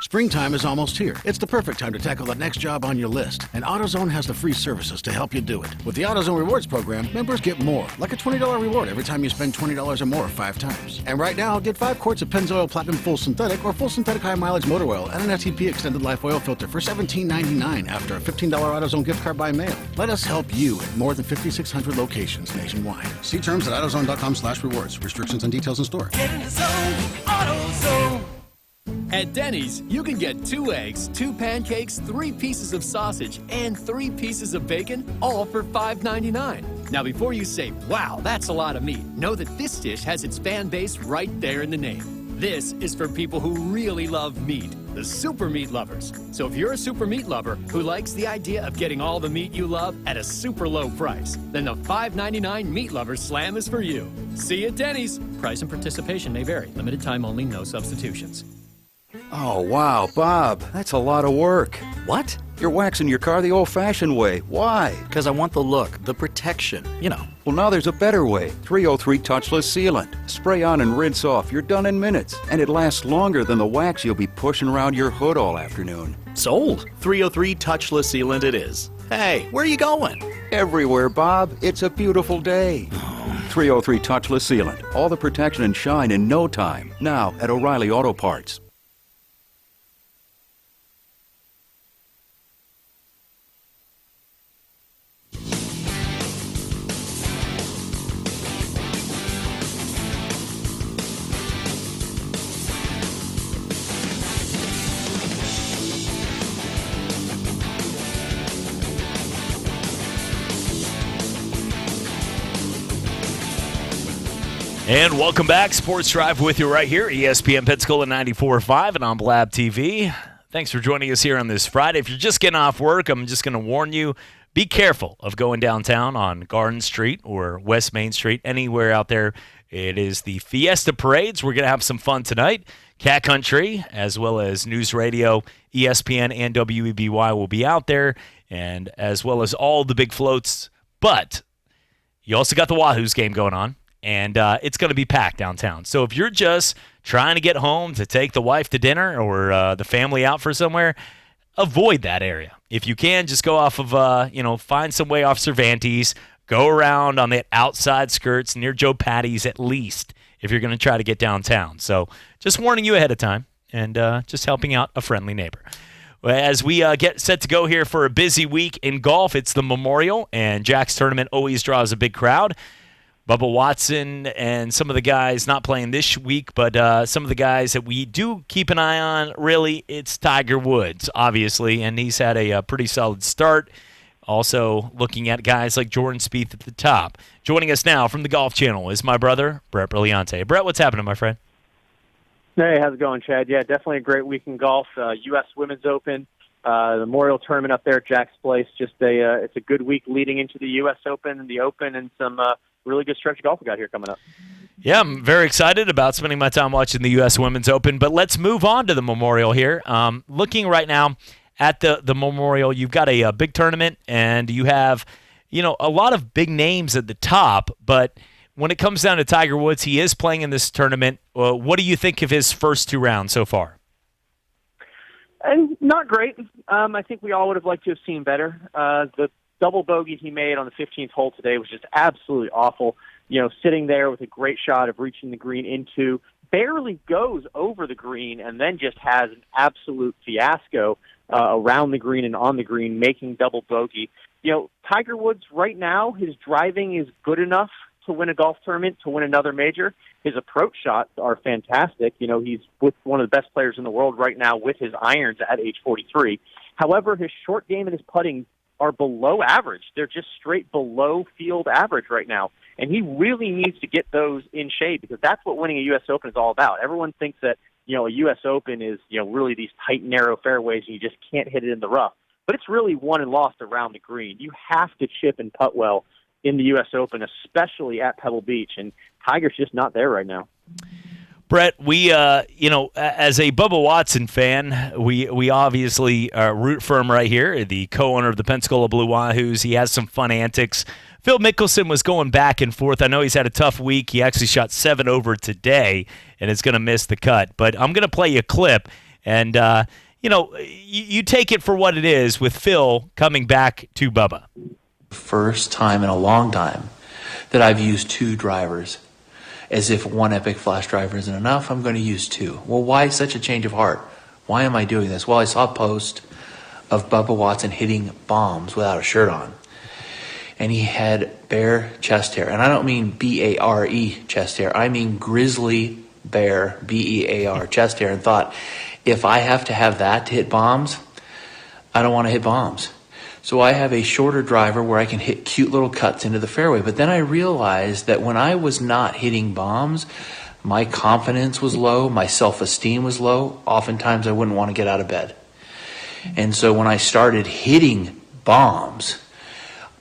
Springtime is almost here. It's the perfect time to tackle the next job on your list. And AutoZone has the free services to help you do it. With the AutoZone Rewards program, members get more, like a $20 reward every time you spend $20 or more 5 times. And right now, get 5 quarts of Pennzoil Platinum Full Synthetic or Full Synthetic High Mileage Motor Oil and an STP Extended Life Oil Filter for $17.99 after a $15 AutoZone gift card by mail. Let us help you at more than 5,600 locations nationwide. See terms at AutoZone.com/rewards. Restrictions and details in store. Get in the zone, AutoZone. At Denny's, you can get 2 eggs, 2 pancakes, 3 pieces of sausage, and 3 pieces of bacon, all for $5.99. Now, before you say, wow, that's a lot of meat, know that this dish has its fan base right there in the name. This is for people who really love meat, the super meat lovers. So if you're a super meat lover who likes the idea of getting all the meat you love at a super low price, then the $5.99 Meat Lover Slam is for you. See you at Denny's. Price and participation may vary. Limited time only, no substitutions. Oh, wow, Bob, that's a lot of work. What? You're waxing your car the old-fashioned way. Why? Because I want the look, the protection, you know. Well, now there's a better way. 303 Touchless Sealant. Spray on and rinse off. You're done in minutes. And it lasts longer than the wax you'll be pushing around your hood all afternoon. Sold. 303 Touchless Sealant it is. Hey, where are you going? Everywhere, Bob. It's a beautiful day. 303 Touchless Sealant. All the protection and shine in no time. Now at O'Reilly Auto Parts. And welcome back. Sports Drive with you right here, ESPN Pensacola 94.5 and on Blab TV. Thanks for joining us here on this Friday. If you're just getting off work, I'm just going to warn you, be careful of going downtown on Garden Street or West Main Street, anywhere out there. It is the Fiesta Parades. We're going to have some fun tonight. Cat Country, as well as News Radio, ESPN, and WEBY will be out there, and as well as all the big floats. But you also got the Wahoos game going on. And it's going to be packed downtown. So if you're just trying to get home to take the wife to dinner or the family out for somewhere, avoid that area. If you can, just go off of, find some way off Cervantes, go around on the outside skirts near Joe Patty's at least if you're going to try to get downtown. So just warning you ahead of time and just helping out a friendly neighbor. As we get set to go here for a busy week in golf, it's the Memorial, and Jack's tournament always draws a big crowd. Bubba Watson and some of the guys not playing this week, but some of the guys that we do keep an eye on, really, it's Tiger Woods, obviously, and he's had a pretty solid start. Also looking at guys like Jordan Spieth at the top. Joining us now from the Golf Channel is my brother, Brett Brilliante. Brett, what's happening, my friend? Hey, how's it going, Chad? Yeah, definitely a great week in golf. U.S. Women's Open, the Memorial Tournament up there at Jack's Place. Just it's a good week leading into the U.S. Open and the Open, and some really good stretch of golf we got here coming up. Yeah, I'm very excited about spending my time watching the U.S. Women's Open, but let's move on to the Memorial here. Looking right now at the Memorial, you've got a big tournament, and you have, a lot of big names at the top, but when it comes down to Tiger Woods, he is playing in this tournament. What do you think of his first 2 rounds so far? And not great. I think we all would have liked to have seen better. The double bogey he made on the 15th hole today was just absolutely awful. Sitting there with a great shot of reaching the green into, barely goes over the green, and then just has an absolute fiasco around the green and on the green, making double bogey. Tiger Woods right now, his driving is good enough to win a golf tournament, to win another major. His approach shots are fantastic. He's with one of the best players in the world right now with his irons at age 43. However, his short game and his putting are below average. They're just straight below field average right now. And he really needs to get those in shape because that's what winning a U.S. Open is all about. Everyone thinks that, a U.S. Open is, really these tight, narrow fairways and you just can't hit it in the rough. But it's really won and lost around the green. You have to chip and putt well in the U.S. Open, especially at Pebble Beach. And Tiger's just not there right now. Brett, we, as a Bubba Watson fan, we obviously root for him right here, the co-owner of the Pensacola Blue Wahoos. He has some fun antics. Phil Mickelson was going back and forth. I know he's had a tough week. He actually shot 7 over today and is going to miss the cut. But I'm going to play you a clip, and, you take it for what it is with Phil coming back to Bubba. First time in a long time that I've used 2 drivers. As if one Epic Flash driver isn't enough, I'm going to use 2. Well, why such a change of heart? Why am I doing this? Well, I saw a post of Bubba Watson hitting bombs without a shirt on. And he had bare chest hair. And I don't mean B-A-R-E chest hair. I mean grizzly bear, B-E-A-R chest hair. And thought, if I have to have that to hit bombs, I don't want to hit bombs. So I have a shorter driver where I can hit cute little cuts into the fairway. But then I realized that when I was not hitting bombs, my confidence was low, my self-esteem was low. Oftentimes I wouldn't want to get out of bed. And so when I started hitting bombs,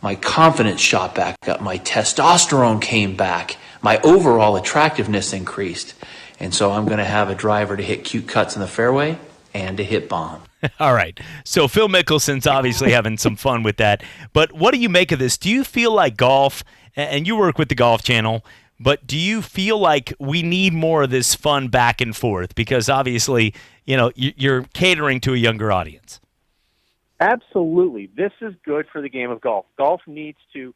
my confidence shot back up, my testosterone came back, my overall attractiveness increased. And so I'm going to have a driver to hit cute cuts in the fairway and to hit bombs. All right. So Phil Mickelson's obviously having some fun with that. But what do you make of this? Do you feel like golf, and you work with the Golf Channel, but do you feel like we need more of this fun back and forth? Because obviously, you're catering to a younger audience. Absolutely. This is good for the game of golf. Golf needs to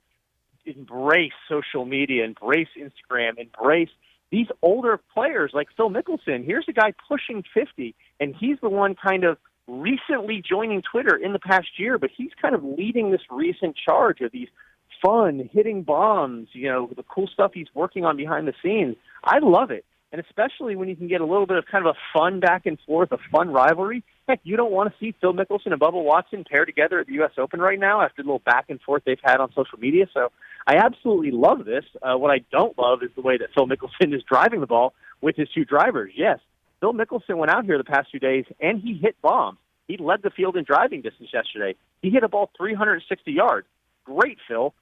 embrace social media, embrace Instagram, embrace these older players like Phil Mickelson. Here's a guy pushing 50, and he's the one kind of recently joining Twitter in the past year, but he's kind of leading this recent charge of these fun, hitting bombs, the cool stuff he's working on behind the scenes. I love it. And especially when you can get a little bit of kind of a fun back and forth, a fun rivalry. Heck, you don't want to see Phil Mickelson and Bubba Watson paired together at the U.S. Open right now after the little back and forth they've had on social media. So I absolutely love this. What I don't love is the way that Phil Mickelson is driving the ball with his 2 drivers. Yes, Phil Mickelson went out here the past few days, and he hit bombs. He led the field in driving distance yesterday. He hit a ball 360 yards. Great, Phil.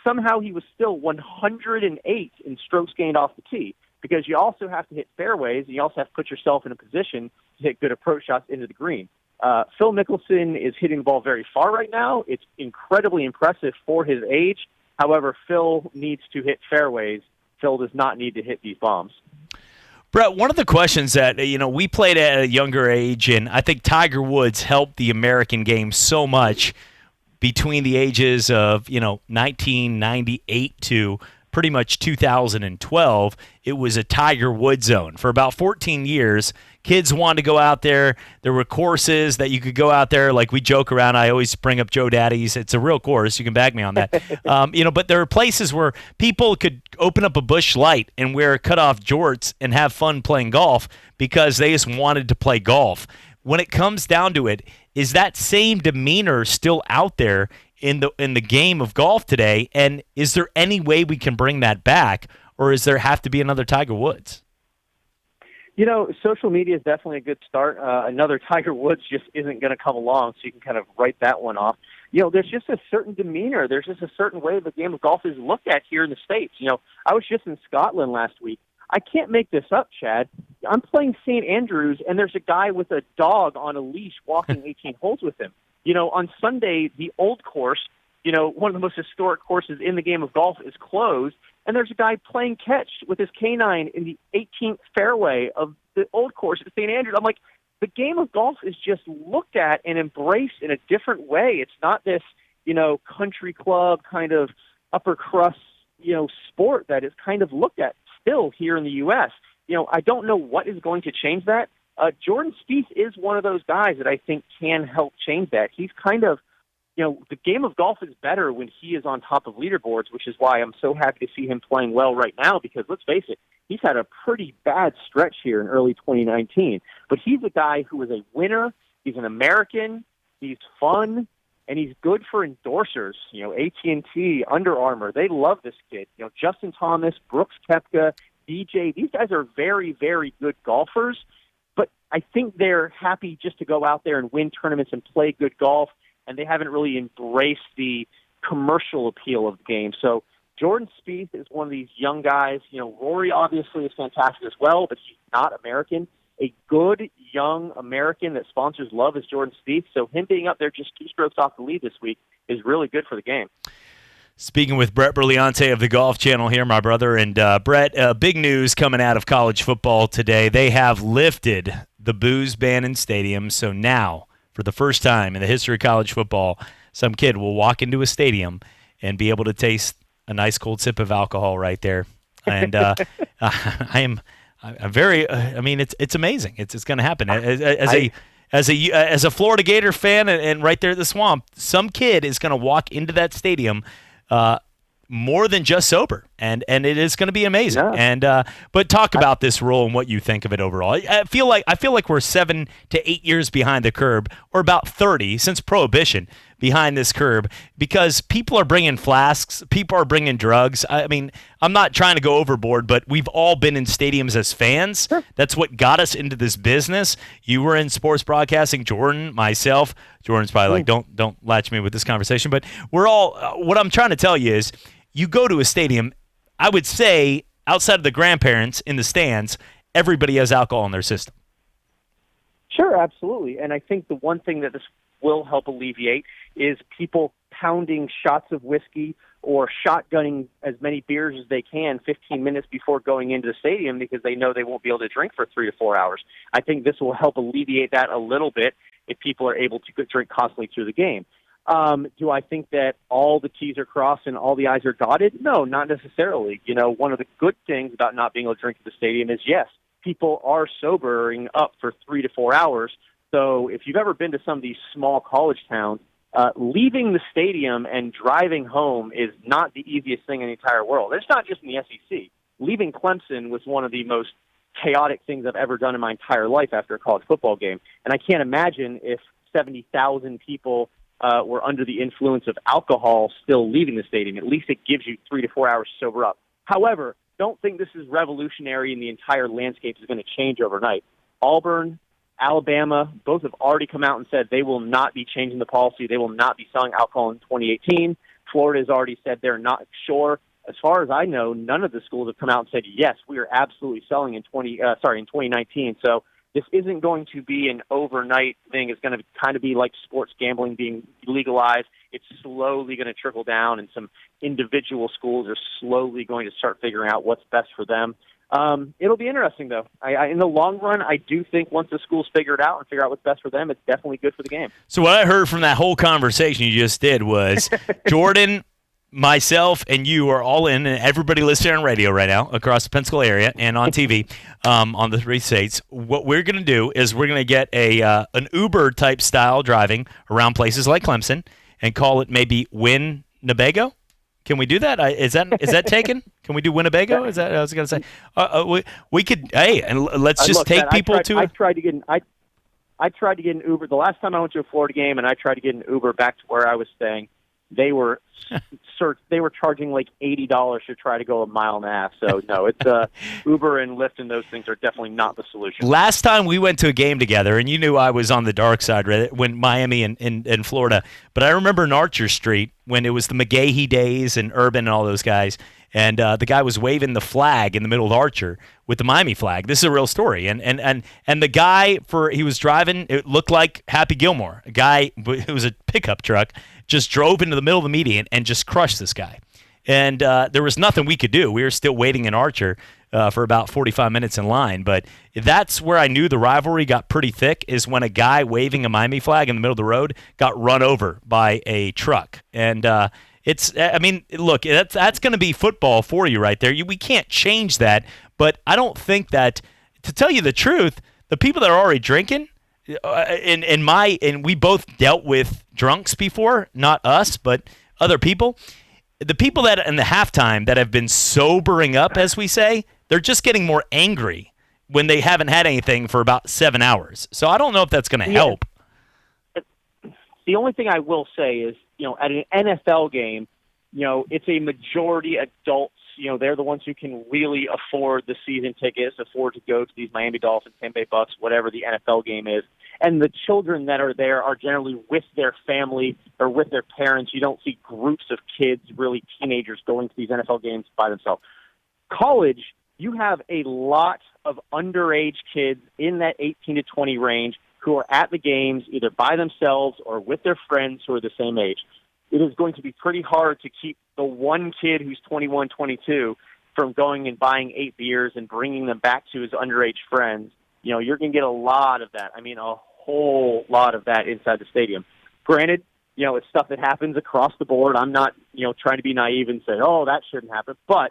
Somehow he was still 108 in strokes gained off the tee, because you also have to hit fairways, and you also have to put yourself in a position to hit good approach shots into the green. Phil Mickelson is hitting the ball very far right now. It's incredibly impressive for his age. However, Phil needs to hit fairways. Phil does not need to hit these bombs. Brett, one of the questions that, we played at a younger age, and I think Tiger Woods helped the American game so much between the ages of, 1998 to pretty much 2012, it was a Tiger Woods zone. For about 14 years, kids wanted to go out there. There were courses that you could go out there. Like we joke around. I always bring up Joe Daddy's. It's a real course. You can back me on that. But there are places where people could open up a Busch Light and wear cut-off jorts and have fun playing golf because they just wanted to play golf. When it comes down to it, is that same demeanor still out there in the game of golf today? And is there any way we can bring that back, or does there have to be another Tiger Woods? Social media is definitely a good start. Another Tiger Woods just isn't going to come along, so you can kind of write that one off. There's just a certain demeanor. There's just a certain way the game of golf is looked at here in the States. I was just in Scotland last week. I can't make this up, Chad. I'm playing St. Andrews, and there's a guy with a dog on a leash walking 18 holes with him. On Sunday, the old course, one of the most historic courses in the game of golf, is closed, and there's a guy playing catch with his canine in the 18th fairway of the old course at St. Andrews. I'm like, the game of golf is just looked at and embraced in a different way. It's not this, country club kind of upper crust, sport that is kind of looked at still here in the U.S. I don't know what is going to change that. Jordan Spieth is one of those guys that I think can help change that. He's kind of, the game of golf is better when he is on top of leaderboards, which is why I'm so happy to see him playing well right now, because let's face it, he's had a pretty bad stretch here in early 2019. But he's a guy who is a winner. He's an American. He's fun. and he's good for endorsers. AT&T, Under Armour, they love this kid. Justin Thomas, Brooks Koepka, DJ, these guys are very, very good golfers, but I think they're happy just to go out there and win tournaments and play good golf, and they haven't really embraced the commercial appeal of the game. So Jordan Spieth is one of these young guys. Rory obviously is fantastic as well, but he's not American. A good young American that sponsors love is Jordan Spieth, so him being up there just 2 strokes off the lead this week is really good for the game. Speaking with Brett Berliante of the Golf Channel here, my brother. And Brett, big news coming out of college football today. They have lifted the booze ban in stadiums. So now, for the first time in the history of college football, some kid will walk into a stadium and be able to taste a nice cold sip of alcohol right there. And I'm very. It's amazing. It's going to happen. As a Florida Gator fan and right there at the Swamp, some kid is going to walk into that stadium more than just sober, and it is going to be amazing. Yeah. And but talk about this rule and what you think of it overall. I feel like we're 7 to 8 years behind the curve, or about 30 since Prohibition behind this curve, because people are bringing flasks, people are bringing drugs. I mean, I'm not trying to go overboard, but we've all been in stadiums as fans. Sure. That's what got us into this business. You were in sports broadcasting, Jordan, myself. Jordan's probably like, don't latch me with this conversation, but we're all. What I'm trying to tell you is, you go to a stadium, I would say, outside of the grandparents in the stands, everybody has alcohol in their system. Sure, absolutely. And I think the one thing that this will help alleviate is people pounding shots of whiskey or shotgunning as many beers as they can 15 minutes before going into the stadium because they know they won't be able to drink for 3 to 4 hours. I think this will help alleviate that a little bit if people are able to drink constantly through the game. Do I think that all the T's are crossed and all the I's are dotted? No, not necessarily. One of the good things about not being able to drink at the stadium is, yes, people are sobering up for 3 to 4 hours. So if you've ever been to some of these small college towns, leaving the stadium and driving home is not the easiest thing in the entire world. It's not just in the SEC. Leaving Clemson was one of the most chaotic things I've ever done in my entire life after a college football game. And I can't imagine if 70,000 people were under the influence of alcohol still leaving the stadium. At least it gives you 3 to 4 hours to sober up. However, don't think this is revolutionary and the entire landscape is going to change overnight. Auburn, Alabama, both have already come out and said they will not be changing the policy. They will not be selling alcohol in 2018. Florida has already said they're not sure. As far as I know, none of the schools have come out and said, yes, we are absolutely selling in 2019. So this isn't going to be an overnight thing. It's going to kind of be like sports gambling being legalized. It's slowly going to trickle down, and some individual schools are slowly going to start figuring out what's best for them. It'll be interesting, though. In the long run, I do think once the schools figure it out and figure out what's best for them, it's definitely good for the game. So what I heard from that whole conversation you just did was Jordan, myself, and you are all in, and everybody listening on radio right now across the Pensacola area and on TV on the 3 states. What we're going to do is we're going to get an Uber-type style driving around places like Clemson and call it maybe Winnebago. Can we do that? Is that taken? Can we do Winnebago? Is that I was going to say? We could. Hey, and let's just take people to. I tried to get an Uber the last time I went to a Florida game, and I tried to get an Uber back to where I was staying. They were charging like $80 to try to go a mile and a half. So no, it's Uber and Lyft and those things are definitely not the solution. Last time we went to a game together, and you knew I was on the dark side, right, when Miami and Florida. But I remember in Archer Street when it was the McGahee days and Urban and all those guys, and the guy was waving the flag in the middle of Archer with the Miami flag. This is a real story. And the guy he was driving, it looked like Happy Gilmore. A guy, it was a pickup truck, just drove into the middle of the median and just crushed this guy. And there was nothing we could do. We were still waiting in Archer for about 45 minutes in line. But that's where I knew the rivalry got pretty thick, is when a guy waving a Miami flag in the middle of the road got run over by a truck. And look, that's going to be football for you right there. We can't change that. But I don't think that, to tell you the truth, the people that are already drinking, and we both dealt with drunks before, not us, but other people. The people that in the halftime that have been sobering up, as we say, they're just getting more angry when they haven't had anything for about 7 hours. So I don't know if that's going to help. The only thing I will say is, at an NFL game, it's a majority adults. They're the ones who can really afford the season tickets, afford to go to these Miami Dolphins, Tampa Bay Bucks, whatever the NFL game is. And the children that are there are generally with their family or with their parents. You don't see groups of kids, really teenagers, going to these NFL games by themselves. College, you have a lot of underage kids in that 18 to 20 range who are at the games either by themselves or with their friends who are the same age. It is going to be pretty hard to keep the one kid who's 21, 22 from going and buying 8 beers and bringing them back to his underage friends. You're going to get a lot of that. I mean, a whole lot of that inside the stadium. Granted, it's stuff that happens across the board. I'm not, trying to be naive and say, oh, that shouldn't happen. But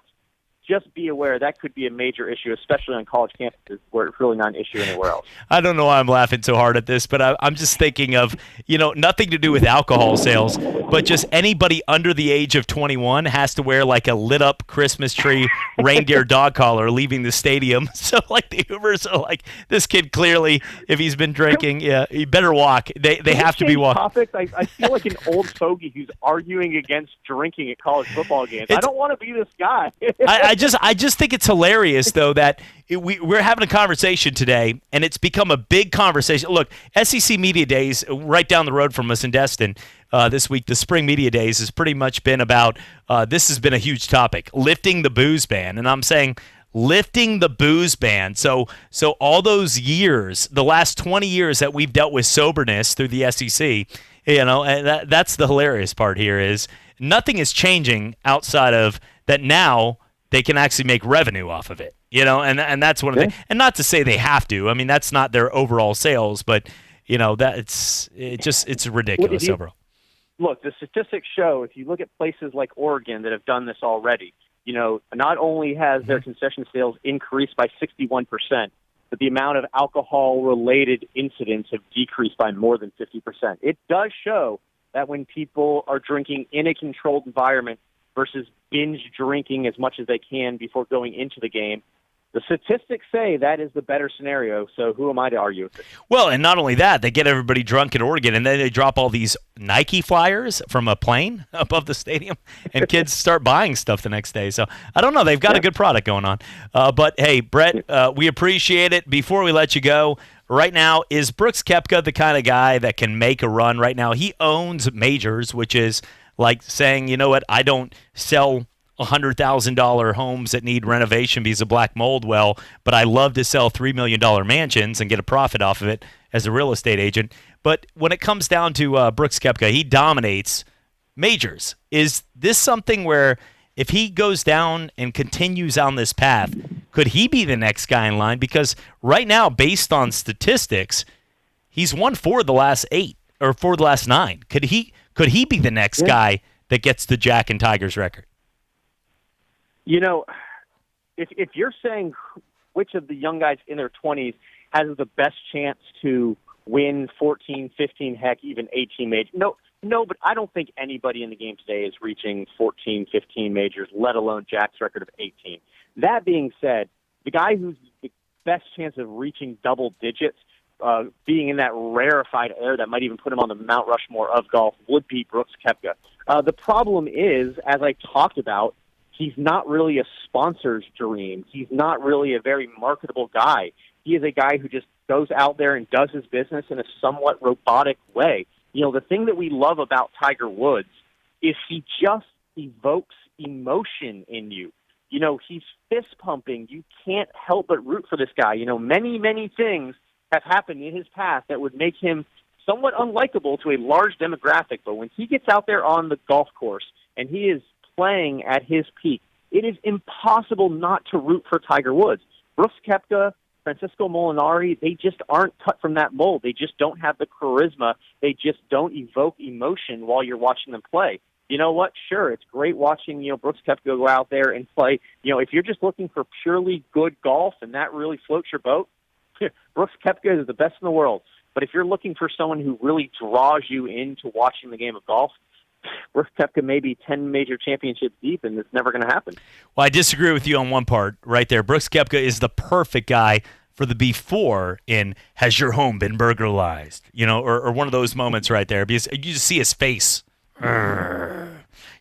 just be aware that could be a major issue, especially on college campuses where it's really not an issue anywhere else. I don't know why I'm laughing so hard at this, but I'm just thinking of, nothing to do with alcohol sales, but just anybody under the age of 21 has to wear like a lit up Christmas tree reindeer dog collar leaving the stadium. So like the Ubers are like, this kid clearly, if he's been drinking, he better walk. They have to be walking. Topics. I feel like an old fogey who's arguing against drinking at college football games. I don't want to be this guy. I just think it's hilarious, though, that we're having a conversation today, and it's become a big conversation. Look, SEC Media Days, right down the road from us in Destin, this week, the Spring Media Days has pretty much been about, this has been a huge topic, lifting the booze ban. And I'm saying lifting the booze ban. So all those years, the last 20 years that we've dealt with soberness through the SEC, and that's the hilarious part here is nothing is changing outside of that now they can actually make revenue off of it, and that's one of the, and not to say they have to. I mean, that's not their overall sales, but that it's ridiculous overall. Look, the statistics show if you look at places like Oregon that have done this already, not only has their concession sales increased by 61%, but the amount of alcohol-related incidents have decreased by more than 50%. It does show that when people are drinking in a controlled environment versus binge drinking as much as they can before going into the game, the statistics say that is the better scenario, so who am I to argue with it? Well, and not only that, they get everybody drunk in Oregon, and then they drop all these Nike flyers from a plane above the stadium, and kids start buying stuff the next day. So I don't know. They've got a good product going on. But, hey, Brett, we appreciate it. Before we let you go, right now, is Brooks Koepka the kind of guy that can make a run right now? He owns majors, which is like saying, you know what, I don't sell $100,000 homes that need renovation because of black mold well, but I love to sell $3 million mansions and get a profit off of it as a real estate agent. But when it comes down to Brooks Koepka, he dominates majors. Is this something where if he goes down and continues on this path, could he be the next guy in line? Because right now, based on statistics, he's won 4 of the last 8 or 4 of the last 9. Could he be the next guy that gets the Jack and Tigers record? If you're saying which of the young guys in their 20s has the best chance to win 14, 15, heck, even 18 majors, no, but I don't think anybody in the game today is reaching 14, 15 majors, let alone Jack's record of 18. That being said, the guy who's the best chance of reaching double digits, being in that rarefied air that might even put him on the Mount Rushmore of golf, would be Brooks Koepka. The problem is, as I talked about, he's not really a sponsor's dream. He's not really a very marketable guy. He is a guy who just goes out there and does his business in a somewhat robotic way. The thing that we love about Tiger Woods is he just evokes emotion in you. He's fist pumping. You can't help but root for this guy. Many, many things have happened in his past that would make him somewhat unlikable to a large demographic. But when he gets out there on the golf course and he is playing at his peak, it is impossible not to root for Tiger Woods. Brooks Koepka, Francisco Molinari, they just aren't cut from that mold. They just don't have the charisma. They just don't evoke emotion while you're watching them play. You know what? Sure, it's great watching, Brooks Koepka go out there and play. If you're just looking for purely good golf and that really floats your boat, Brooks Koepka is the best in the world. But if you're looking for someone who really draws you into watching the game of golf, Brooks Koepka may be 10 major championships deep, and it's never going to happen. Well, I disagree with you on one part right there. Brooks Koepka is the perfect guy for the before in "Has your home been burglarized?" Or one of those moments right there, because you just see his face.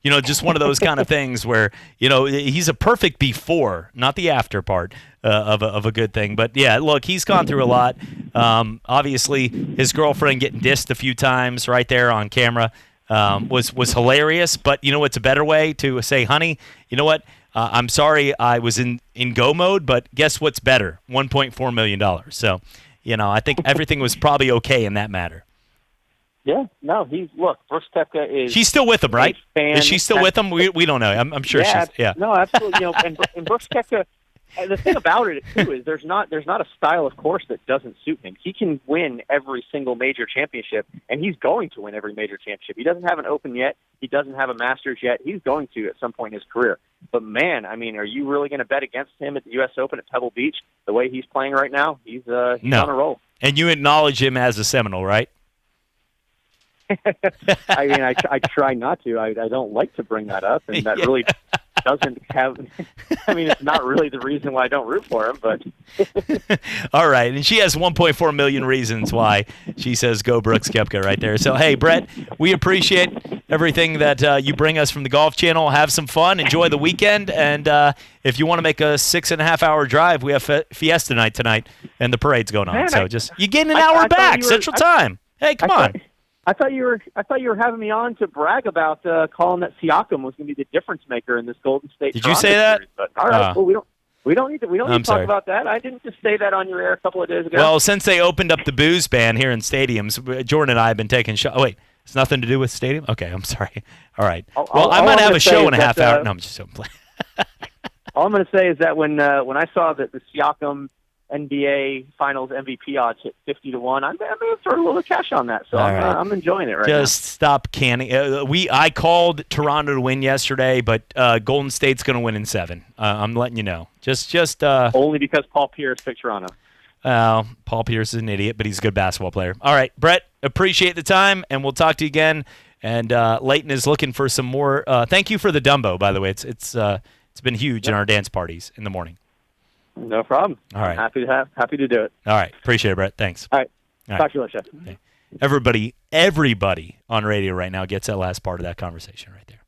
Just one of those kind of things where, he's a perfect before, not the after part of a good thing. But, yeah, look, he's gone through a lot. Obviously, his girlfriend getting dissed a few times right there on camera was hilarious. But, it's a better way to say, honey, you know what? I'm sorry I was in go mode, but guess what's better? $1.4 million. So, I think everything was probably okay in that matter. Yeah, no, Brooks Koepka is... She's still with him, right? Is she still with him? We don't know. I'm sure she's... Yeah. No, absolutely. And Brooks Koepka, the thing about it, too, is there's not a style of course that doesn't suit him. He can win every single major championship, and he's going to win every major championship. He doesn't have an Open yet. He doesn't have a Masters yet. He's going to at some point in his career. But, man, are you really going to bet against him at the U.S. Open at Pebble Beach? The way he's playing right now, he's on a roll. And you acknowledge him as a Seminole, right? I try not to. I don't like to bring that up, and that really doesn't have... it's not really the reason why I don't root for him, but... All right, and she has 1.4 million reasons why she says go Brooks Koepka right there. So, hey, Brett, we appreciate everything that you bring us from the Golf Channel. Have some fun. Enjoy the weekend, and if you want to make a 6.5-hour drive, we have Fiesta night tonight, and the parade's going on. Man, you get an hour back, Central Time. Hey, come on. I thought you were having me on to brag about calling that Siakam was going to be the difference maker in this Golden State. Did you say that? Series, but, all right, well, we don't need to talk about that. I didn't just say that on your air a couple of days ago. Well, since they opened up the booze ban here in stadiums, Jordan and I have been taking shots. Oh, wait, it's nothing to do with stadium? Okay, I'm sorry. All right. I might have a show in a half hour. No, I'm just playing. All I'm going to say is that when I saw that the Siakam NBA Finals MVP odds hit 50-1. I'm going to throw a little cash on that, so I'm enjoying it right now. Just stop canning. I called Toronto to win yesterday, but Golden State's going to win in 7. I'm letting you know. Just only because Paul Pierce picked Toronto. Paul Pierce is an idiot, but he's a good basketball player. All right, Brett, appreciate the time, and we'll talk to you again. And Leighton is looking for some more. Thank you for the Dumbo, by the way. It's been huge in our dance parties in the morning. No problem. All right. I'm happy to do it. All right. Appreciate it, Brett. Thanks. All right. Talk to you later. Okay. Everybody on radio right now gets that last part of that conversation right there.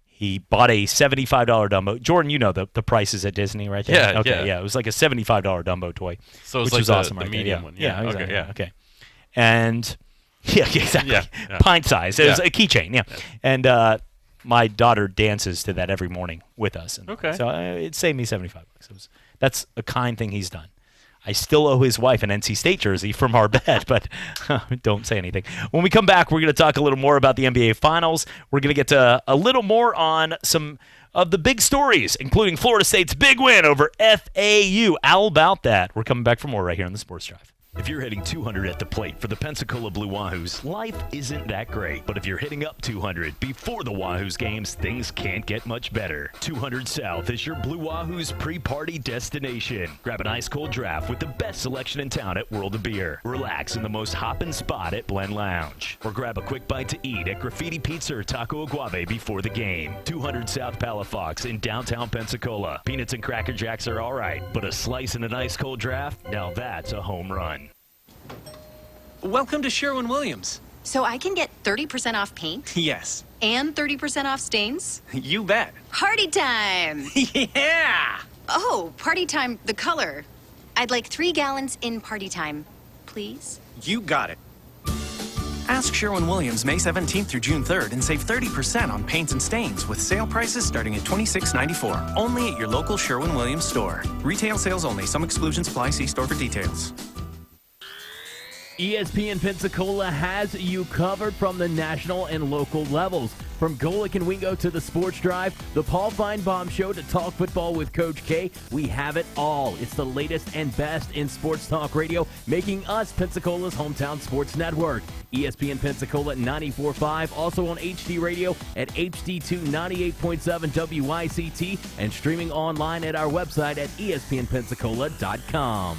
He bought a $75 Dumbo. Jordan, you know the prices at Disney right there? Yeah, okay, yeah. It was like a $75 Dumbo toy, so which like was awesome the right medium there. one. Yeah, Okay, exactly. yeah. Okay. And, yeah, exactly. Yeah. Pint size. It was a keychain, yeah. And my daughter dances to that every morning with us. And okay. So it saved me $75. That's a kind thing he's done. I still owe his wife an NC State jersey from our bet, but don't say anything. When we come back, we're going to talk a little more about the NBA Finals. We're going to get to a little more on some of the big stories, including Florida State's big win over FAU. How about that? We're coming back for more right here on the Sports Drive. If you're hitting 200 at the plate for the Pensacola Blue Wahoos, life isn't that great. But if you're hitting up 200 before the Wahoos games, things can't get much better. 200 South is your Blue Wahoos pre-party destination. Grab an ice-cold draft with the best selection in town at World of Beer. Relax in the most hoppin' spot at Blend Lounge. Or grab a quick bite to eat at Graffiti Pizza or Taco Aguave before the game. 200 South Palafox in downtown Pensacola. Peanuts and Cracker Jacks are all right, but a slice and an ice-cold draft, now that's a home run. Welcome to Sherwin-Williams. So I can get 30% off paint? Yes. And 30% off stains? You bet. Party time! Yeah! Oh, party time, the color. I'd like 3 gallons in party time, please. You got it. Ask Sherwin-Williams May 17th through June 3rd and save 30% on paints and stains with sale prices starting at $26.94. Only at your local Sherwin-Williams store. Retail sales only. Some exclusions apply. See store for details. ESPN Pensacola has you covered from the national and local levels. From Golick and Wingo to the Sports Drive, the Paul Feinbaum Show to talk football with Coach K, we have it all. It's the latest and best in sports talk radio, making us Pensacola's hometown sports network. ESPN Pensacola 94.5, also on HD radio at HD2 98.7 WICT, and streaming online at our website at ESPNpensacola.com.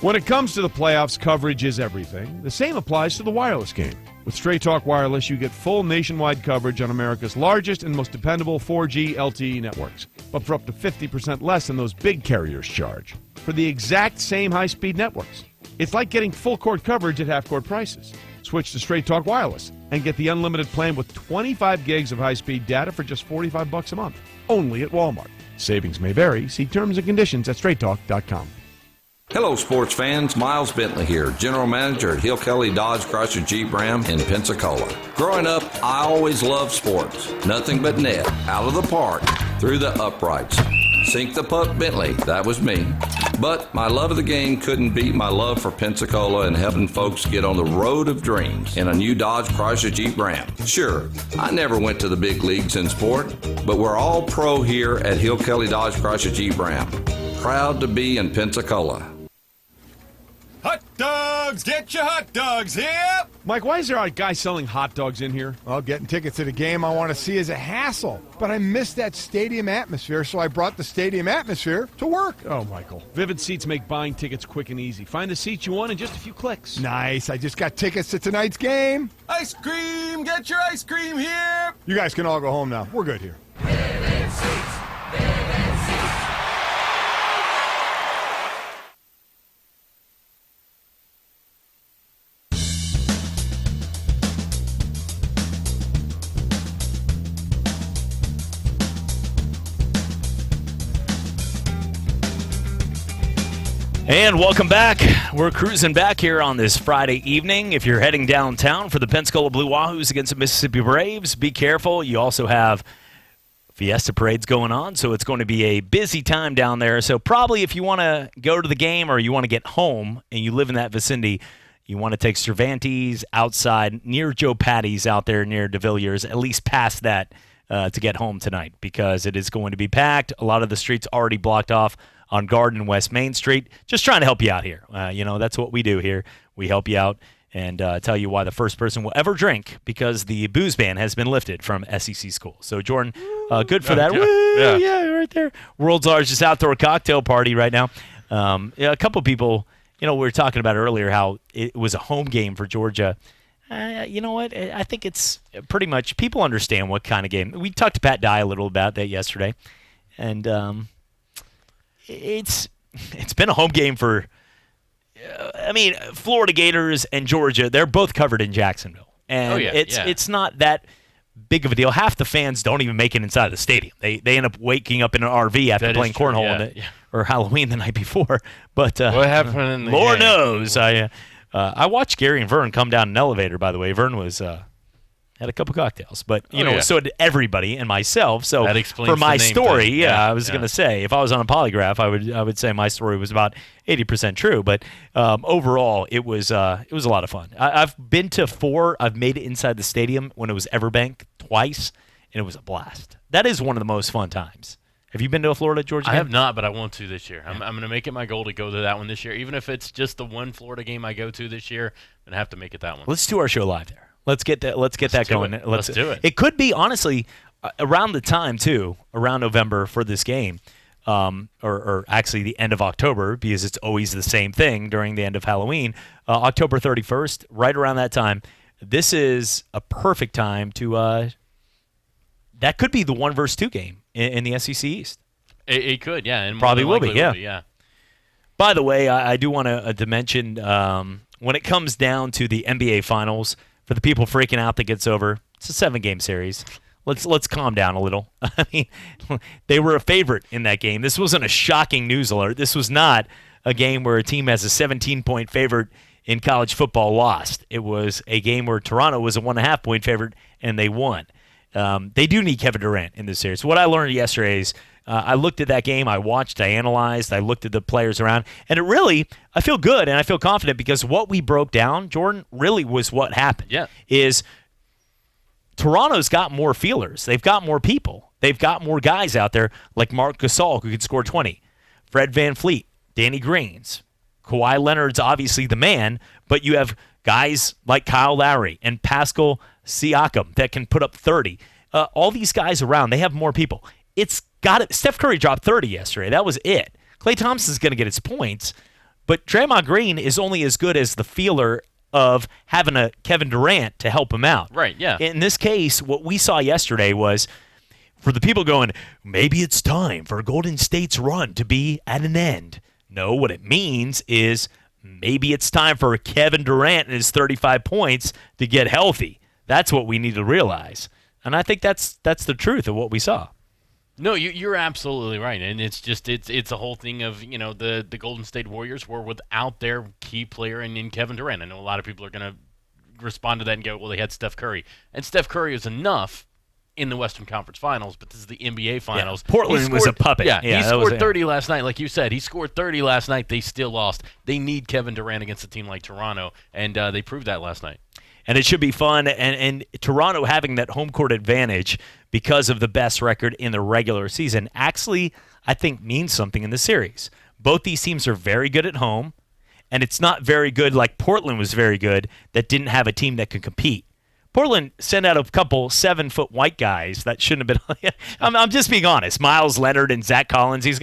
When it comes to the playoffs, coverage is everything. The same applies to the wireless game. With Straight Talk Wireless, you get full nationwide coverage on America's largest and most dependable 4G LTE networks. but for up to 50% less than those big carriers charge for the exact same high-speed networks. It's like getting full-court coverage at half-court prices. Switch to Straight Talk Wireless and get the unlimited plan with 25 gigs of high-speed data for just $45 a month, only at Walmart. Savings may vary. See terms and conditions at straighttalk.com. Hello, sports fans. Miles Bentley here, General Manager at Hill Kelly Dodge Chrysler Jeep Ram in Pensacola. Growing up, I always loved sports. Nothing but net, out of the park, through the uprights. Sink the puck Bentley, that was me. But my love of the game couldn't beat my love for Pensacola and helping folks get on the road of dreams in a new Dodge Chrysler Jeep Ram. Sure, I never went to the big leagues in sport, but we're all pro here at Hill Kelly Dodge Chrysler Jeep Ram. Proud to be in Pensacola. Hot dogs! Get your hot dogs here! Mike, why is there a guy selling hot dogs in here? Well, getting tickets to the game I want to see is a hassle. But I miss that stadium atmosphere, so I brought the stadium atmosphere to work. Oh, Michael. Vivid Seats make buying tickets quick and easy. Find the seat you want in just a few clicks. Nice. I just got tickets to tonight's game. Ice cream! Get your ice cream here! You guys can all go home now. We're good here. Vivid Seats. Vivid Seats. And welcome back. We're cruising back here on this Friday evening. If you're heading downtown for the Pensacola Blue Wahoos against the Mississippi Braves, be careful. You also have Fiesta parades going on, so it's going to be a busy time down there. So probably if you want to go to the game or you want to get home and you live in that vicinity, you want to take Cervantes outside near Joe Patty's out there near De Villiers, at least past that to get home tonight, because it is going to be packed. A lot of the streets already blocked off on Garden and West Main Street. Just trying to help you out here. That's what we do here. We help you out and tell you why the first person will ever drink, because the booze ban has been lifted from SEC schools. So, Jordan, good for that. Yeah, right there. World's largest outdoor cocktail party right now. A couple people, we were talking about earlier how it was a home game for Georgia. You know what? I think it's pretty much people understand what kind of game. We talked to Pat Dye a little about that yesterday, and it's been a home game for, Florida Gators and Georgia, they're both covered in Jacksonville. And it's not that big of a deal. Half the fans don't even make it inside the stadium. They end up waking up in an RV after playing cornhole or Halloween the night before. But what happened in the Lord game? knows. I watched Gary and Vern come down an elevator, by the way. Vern was had a couple cocktails, but so did everybody and myself. So that explains for my the name story, thing. I was going to say, if I was on a polygraph, I would say my story was about 80% true. But overall, it was a lot of fun. I've been to 4. I've made it inside the stadium when it was Everbank twice, and it was a blast. That is one of the most fun times. Have you been to a Florida Georgia game? I have not, but I want to this year. I'm going to make it my goal to go to that one this year. Even if it's just the one Florida game I go to this year, I'm going to have to make it that one. Let's do our show live there. Let's get that going. Let's do it. It could be, honestly, around the time, too, around November for this game, or actually the end of October, because it's always the same thing during the end of Halloween, October 31st, right around that time. This is a perfect time to that could be the 1 versus 2 game in the SEC East. It could, yeah. And probably will be, yeah. By the way, I do want to mention, when it comes down to the NBA Finals, for the people freaking out that gets over, it's a 7-game series. Let's calm down a little. I mean, they were a favorite in that game. This wasn't a shocking news alert. This was not a game where a team has a 17-point favorite in college football lost. It was a game where Toronto was a 1.5-point favorite, and they won. They do need Kevin Durant in this series. What I learned yesterday is I looked at that game, I watched, I analyzed, I looked at the players around, and it really, I feel good and I feel confident because what we broke down, Jordan, really was what happened. Yeah. Is Toronto's got more feelers. They've got more people. They've got more guys out there like Marc Gasol, who could score 20, Fred VanVleet, Danny Greens, Kawhi Leonard's obviously the man, but you have guys like Kyle Lowry and Pascal Siakam that can put up 30. All these guys around, they have more people. It's got it. Steph Curry dropped 30 yesterday. That was it. Klay Thompson's going to get his points, but Draymond Green is only as good as the feeler of having a Kevin Durant to help him out. Right, yeah. In this case, what we saw yesterday was For the people going, maybe it's time for Golden State's run to be at an end. No, what it means is maybe it's time for Kevin Durant and his 35 points to get healthy. That's what we need to realize. And I think that's the truth of what we saw. No, you're absolutely right, and it's a whole thing of the Golden State Warriors were without their key player in Kevin Durant. I know a lot of people are going to respond to that and go, well, they had Steph Curry, and Steph Curry is enough in the Western Conference Finals, but this is the NBA Finals. Yeah, Portland was a puppet. Yeah, he scored 30 last night, like you said. He scored 30 last night. They still lost. They need Kevin Durant against a team like Toronto, and they proved that last night. And it should be fun. And Toronto having that home court advantage because of the best record in the regular season actually, I think, means something in the series. Both these teams are very good at home, and it's not very good like Portland was very good that didn't have a team that could compete. Portland sent out a couple 7-foot white guys that shouldn't have been. I'm just being honest. Miles Leonard and Zach Collins. These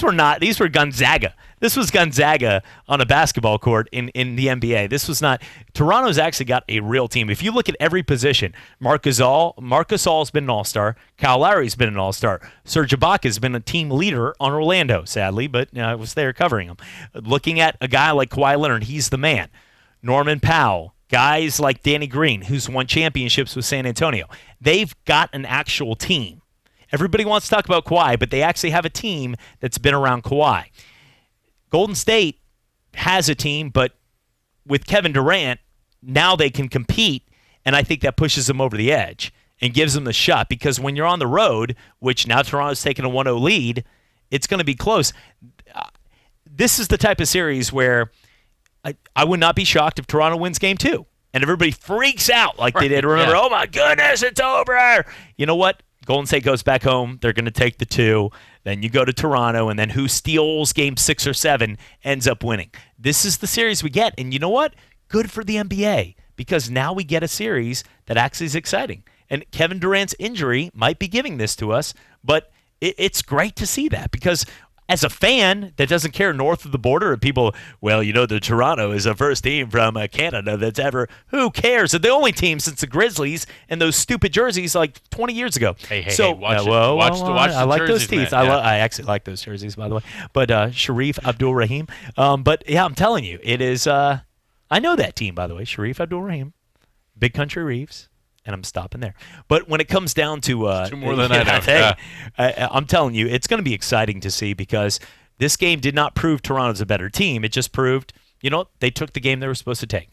were Gonzaga. This was Gonzaga on a basketball court in the NBA. This was not. Toronto's actually got a real team. If you look at every position, Marc Gasol's been an all-star. Kyle Lowry's been an all-star. Serge Ibaka's been a team leader on Orlando, sadly, but I was there covering him. Looking at a guy like Kawhi Leonard, he's the man. Norman Powell. Guys like Danny Green, who's won championships with San Antonio. They've got an actual team. Everybody wants to talk about Kawhi, but they actually have a team that's been around Kawhi. Golden State has a team, but with Kevin Durant, now they can compete, and I think that pushes them over the edge and gives them the shot, because when you're on the road, which now Toronto's taking a 1-0 lead, it's going to be close. This is the type of series where I would not be shocked if Toronto wins game 2 and everybody freaks out like they did. Remember, oh my goodness, it's over. You know what? Golden State goes back home. They're going to take the 2. Then you go to Toronto, and then who steals game 6 or 7 ends up winning. This is the series we get. And you know what? Good for the NBA, because now we get a series that actually is exciting. And Kevin Durant's injury might be giving this to us, but it's great to see that, because as a fan that doesn't care north of the border, and people, well, the Toronto is the first team from Canada that's ever, who cares? They're the only team since the Grizzlies and those stupid jerseys like 20y years ago. Hey, watch the I like jerseys, those teeth. man. I actually like those jerseys, by the way. But Sharif Abdul-Rahim. But yeah, I'm telling you, it is, I know that team, by the way, Sharif Abdul-Rahim, Big Country Reeves. And I'm stopping there. But when it comes down to two more than I know. I'm telling you, it's going to be exciting to see, because this game did not prove Toronto's a better team. It just proved, they took the game they were supposed to take.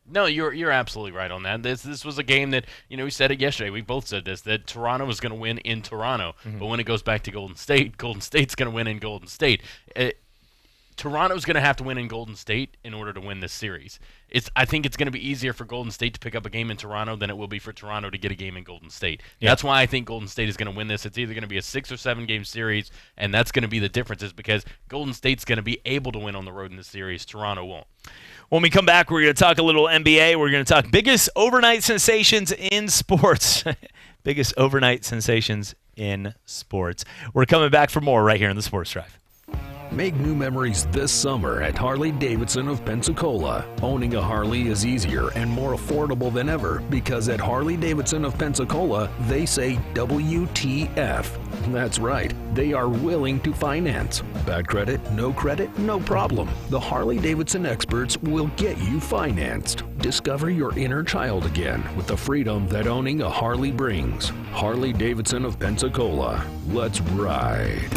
No, you're absolutely right on that. This was a game that, we said it yesterday. We both said this, that Toronto was going to win in Toronto. Mm-hmm. But when it goes back to Golden State's going to win in Golden State. Toronto's going to have to win in Golden State in order to win this series. I think it's going to be easier for Golden State to pick up a game in Toronto than it will be for Toronto to get a game in Golden State. Yeah. That's why I think Golden State is going to win this. It's either going to be a 6 or 7 game series, and that's going to be the difference, is because Golden State's going to be able to win on the road in this series. Toronto won't. When we come back, we're going to talk a little NBA. We're going to talk biggest overnight sensations in sports. Biggest overnight sensations in sports. We're coming back for more right here in the Sports Drive. Make new memories this summer at Harley-Davidson of Pensacola. Owning a Harley is easier and more affordable than ever, because at Harley-Davidson of Pensacola, they say WTF. That's right, they are willing to finance. Bad credit, no problem. The Harley-Davidson experts will get you financed. Discover your inner child again with the freedom that owning a Harley brings. Harley-Davidson of Pensacola. Let's ride.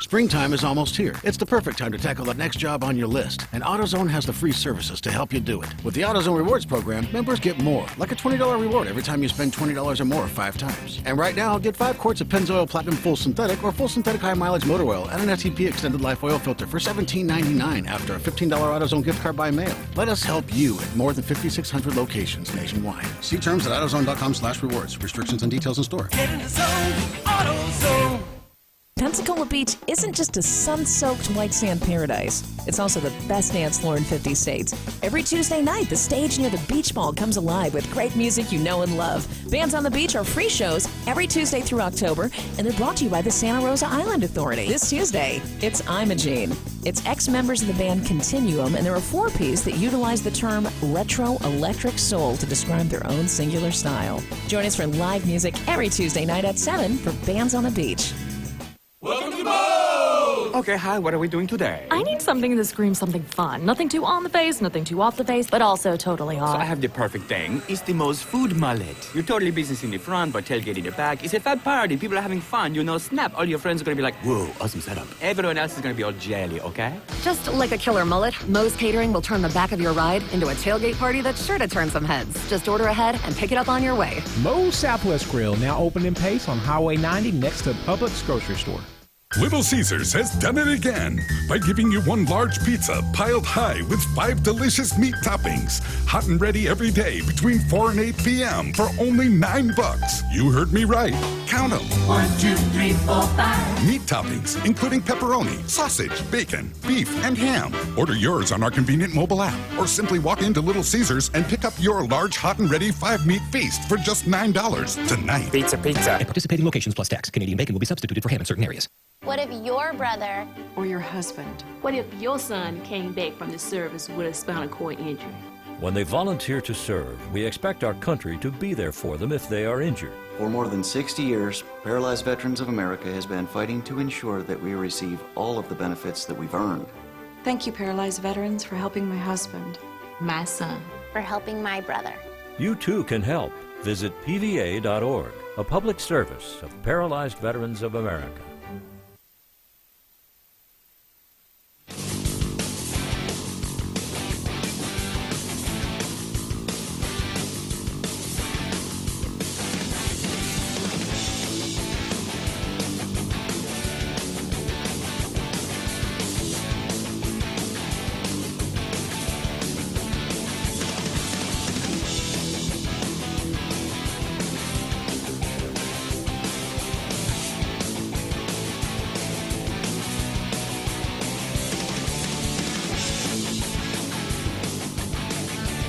Springtime is almost here. It's the perfect time to tackle the next job on your list. And AutoZone has the free services to help you do it. With the AutoZone Rewards program, members get more, like a $20 reward every time you spend $20 or more 5 times. And right now, get 5 quarts of Pennzoil Platinum Full Synthetic or Full Synthetic High Mileage Motor Oil and an STP Extended Life Oil Filter for $17.99 after a $15 AutoZone gift card by mail. Let us help you at more than 5,600 locations nationwide. See terms at AutoZone.com/rewards. Restrictions and details in store. Get in the zone, AutoZone. Pensacola Beach isn't just a sun-soaked white sand paradise. It's also the best dance floor in 50 states. Every Tuesday night, the stage near the Beach Mall comes alive with great music you know and love. Bands on the Beach are free shows every Tuesday through October, and they're brought to you by the Santa Rosa Island Authority. This Tuesday, it's Imogene. It's ex-members of the band Continuum, and they're a four-piece that utilize the term retro electric soul to describe their own singular style. Join us for live music every Tuesday night at 7 for Bands on the Beach. Welcome to Bold! Okay, hi, what are we doing today? I need something that screams something fun. Nothing too on the face, nothing too off the face, but also totally off. So I have the perfect thing. It's the most food mullet. You're totally business in the front, but tailgate in the back. It's a fat party. People are having fun. You know, snap. All your friends are going to be like, whoa, awesome setup. Everyone else is going to be all jelly, okay? Just like a killer mullet, Moe's Catering will turn the back of your ride into a tailgate party that's sure to turn some heads. Just order ahead and pick it up on your way. Moe's Southwest Grill, now open in Pace on Highway 90 next to Publix grocery store. Little Caesars has done it again by giving you one large pizza piled high with 5 delicious meat toppings. Hot and ready every day between 4 and 8 p.m. for only $9. You heard me right. Count them. 1, 2, 3, 4, 5. Meat toppings, including pepperoni, sausage, bacon, beef, and ham. Order yours on our convenient mobile app or simply walk into Little Caesars and pick up your large hot and ready 5-meat feast for just $9 tonight. Pizza. At participating locations plus tax. Canadian bacon will be substituted for ham in certain areas. What if your brother or your husband? What if your son came back from the service with a spinal cord injury? When they volunteer to serve, we expect our country to be there for them if they are injured. For more than 60 years, Paralyzed Veterans of America has been fighting to ensure that we receive all of the benefits that we've earned. Thank you, Paralyzed Veterans, for helping my husband. My son. for helping my brother. You too can help. Visit pva.org, a public service of Paralyzed Veterans of America.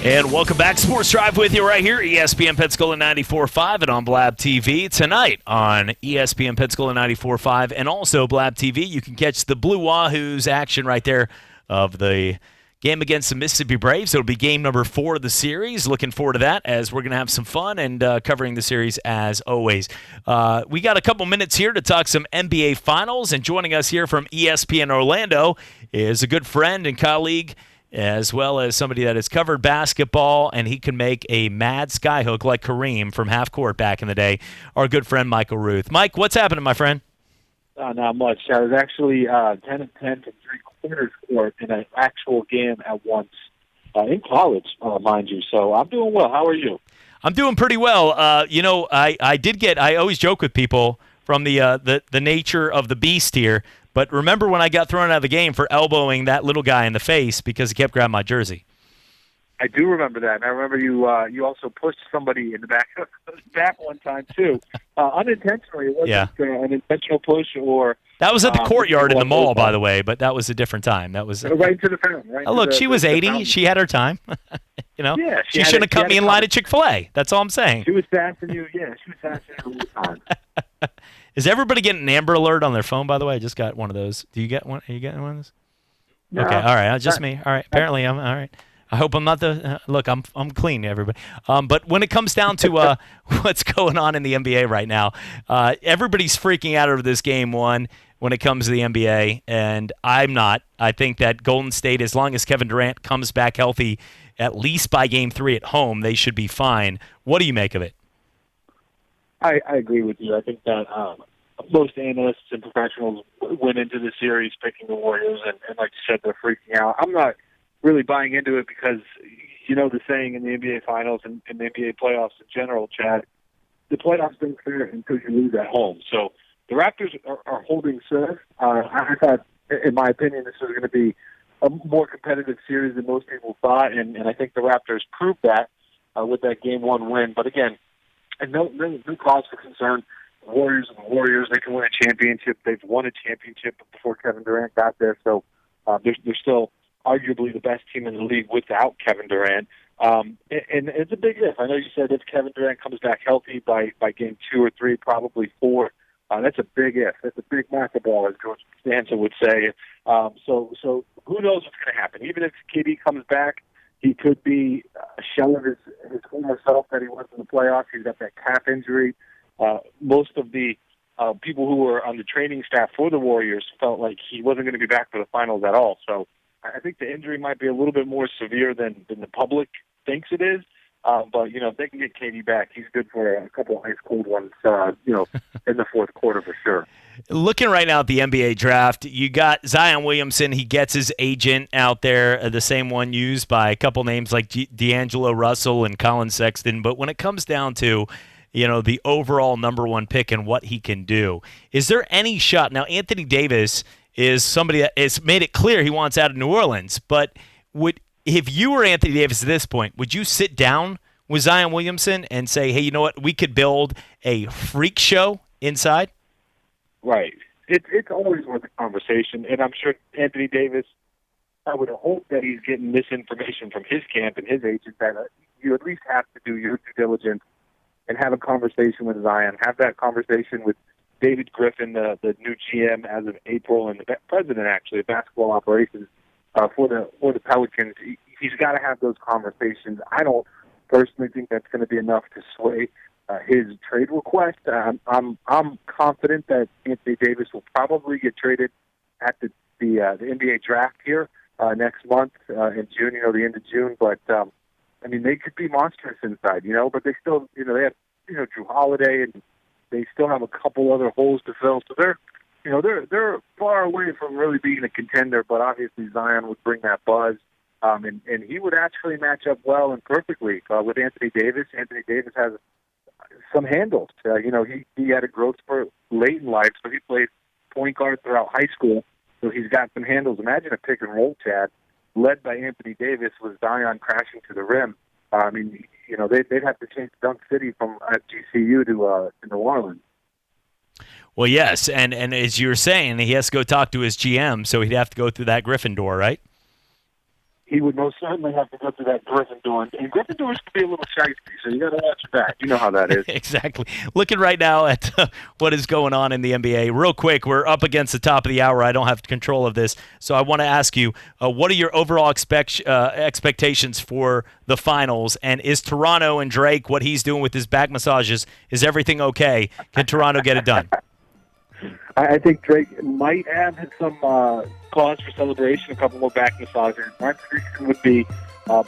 And welcome back. Sports Drive with you right here, ESPN Pensacola 94.5 and on Blab TV. Tonight on ESPN Pensacola 94.5 and also Blab TV, you can catch the Blue Wahoos action right there of the game against the Mississippi Braves. It'll be game number 4 of the series. Looking forward to that as we're going to have some fun and covering the series as always. We got a couple minutes here to talk some NBA Finals, and joining us here from ESPN Orlando is a good friend and colleague, as well as somebody that has covered basketball, and he can make a mad skyhook like Kareem from half court back in the day, our good friend Michael Ruth. Mike, what's happening, my friend? Not much. I was actually 10 of 10 to 3/4 court in an actual game at once in college, mind you. So I'm doing well. How are you? I'm doing pretty well. I always joke with people from the nature of the beast here, but remember when I got thrown out of the game for elbowing that little guy in the face because he kept grabbing my jersey? I do remember that. And I remember you also pushed somebody in the back one time, too. Unintentionally. It wasn't an intentional push or... That was at the courtyard in the mall, by the way, but that was a different time. That was right to the fountain. Right look, she was 80. She had her time. Yeah, she shouldn't have cut me in line at Chick-fil-A. That's all I'm saying. She was sassing you. Yeah, she was sassing you all the time. Is everybody getting an Amber Alert on their phone, by the way? I just got one of those. Do you get one? Are you getting one of those? No, okay, all right. Just me. All right. Apparently, I'm all right. I hope I'm not the look. I'm clean, everybody. But when it comes down to what's going on in the NBA right now, everybody's freaking out over this game one when it comes to the NBA, and I'm not. I think that Golden State, as long as Kevin Durant comes back healthy, at least by Game 3 at home, they should be fine. What do you make of it? I agree with you. I think that most analysts and professionals went into the series picking the Warriors, and like you said, they're freaking out. I'm not really buying into it because, you know the saying in the NBA Finals and the NBA playoffs in general, Chad, the playoffs don't fair until you lose at home. So the Raptors are holding serve. I thought, in my opinion, this was going to be a more competitive series than most people thought, and I think the Raptors proved that with that Game 1 win. But again, and no cause for concern. Warriors and the Warriors. They can win a championship. They've won a championship before Kevin Durant got there, so they're still arguably the best team in the league without Kevin Durant. And it's a big if. I know you said if Kevin Durant comes back healthy by game 2 or 3, probably 4, that's a big if. That's a big market ball, as George Costanza would say. So who knows what's going to happen? Even if KD comes back, he could be a shell of his former self that he was in the playoffs. He's got that calf injury. Most of the people who were on the training staff for the Warriors felt like he wasn't going to be back for the finals at all. So I think the injury might be a little bit more severe than the public thinks it is. But, if they can get KD back, he's good for a couple of ice-cold ones, in the fourth quarter for sure. Looking right now at the NBA draft, you got Zion Williamson. He gets his agent out there, the same one used by a couple names like D'Angelo Russell and Colin Sexton. But when it comes down to the overall number 1 pick and what he can do, is there any shot? Now, Anthony Davis is somebody that has made it clear he wants out of New Orleans. But if you were Anthony Davis at this point, would you sit down with Zion Williamson and say, hey, you know what, we could build a freak show inside? Right. It's always worth a conversation, and I'm sure Anthony Davis, I would hope that he's getting this information from his camp and his agent that you at least have to do your due diligence and have a conversation with Zion, have that conversation with David Griffin, the new GM as of April, and the president, actually, of basketball operations for the Pelicans. He's got to have those conversations. I don't personally think that's going to be enough to sway his trade request. I'm confident that Anthony Davis will probably get traded at the NBA draft here next month in June, the end of June. But they could be monstrous inside, But they still, they have Drew Holiday, and they still have a couple other holes to fill. So they're far away from really being a contender. But obviously Zion would bring that buzz. And he would actually match up well and perfectly with Anthony Davis. Anthony Davis has some handles. He had a growth spurt late in life, so he played point guard throughout high school. So he's got some handles. Imagine a pick and roll, Chad, led by Anthony Davis with Zion crashing to the rim. They'd have to change Dunk City from GCU to New Orleans. Well, yes, and as you were saying, he has to go talk to his GM, so he'd have to go through that Griffin door, right? He would most certainly have to go through that Griffin door. And Griffin doors can be a little shifty, so you got to watch your back. You know how that is. Exactly. Looking right now at what is going on in the NBA. Real quick, we're up against the top of the hour. I don't have control of this, so I want to ask you, what are your overall expectations for the finals? And is Toronto and Drake, what he's doing with his back massages, is everything okay? Can Toronto get it done? I think Drake might have some cause for celebration, a couple more back massages. My prediction would be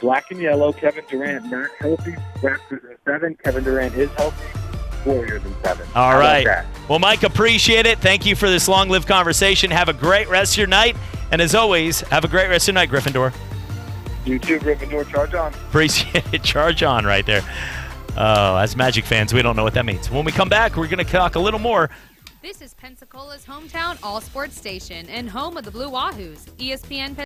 black and yellow, Kevin Durant not healthy, Raptors in 7, Kevin Durant is healthy, Warriors in 7. All right. Well, Mike, appreciate it. Thank you for this long-lived conversation. Have a great rest of your night. And as always, have a great rest of your night, Gryffindor. You too, Gryffindor. Charge on. Appreciate it. Charge on right there. As Magic fans, we don't know what that means. When we come back, we're going to talk a little more. This is Pensacola's hometown all-sports station and home of the Blue Wahoos, ESPN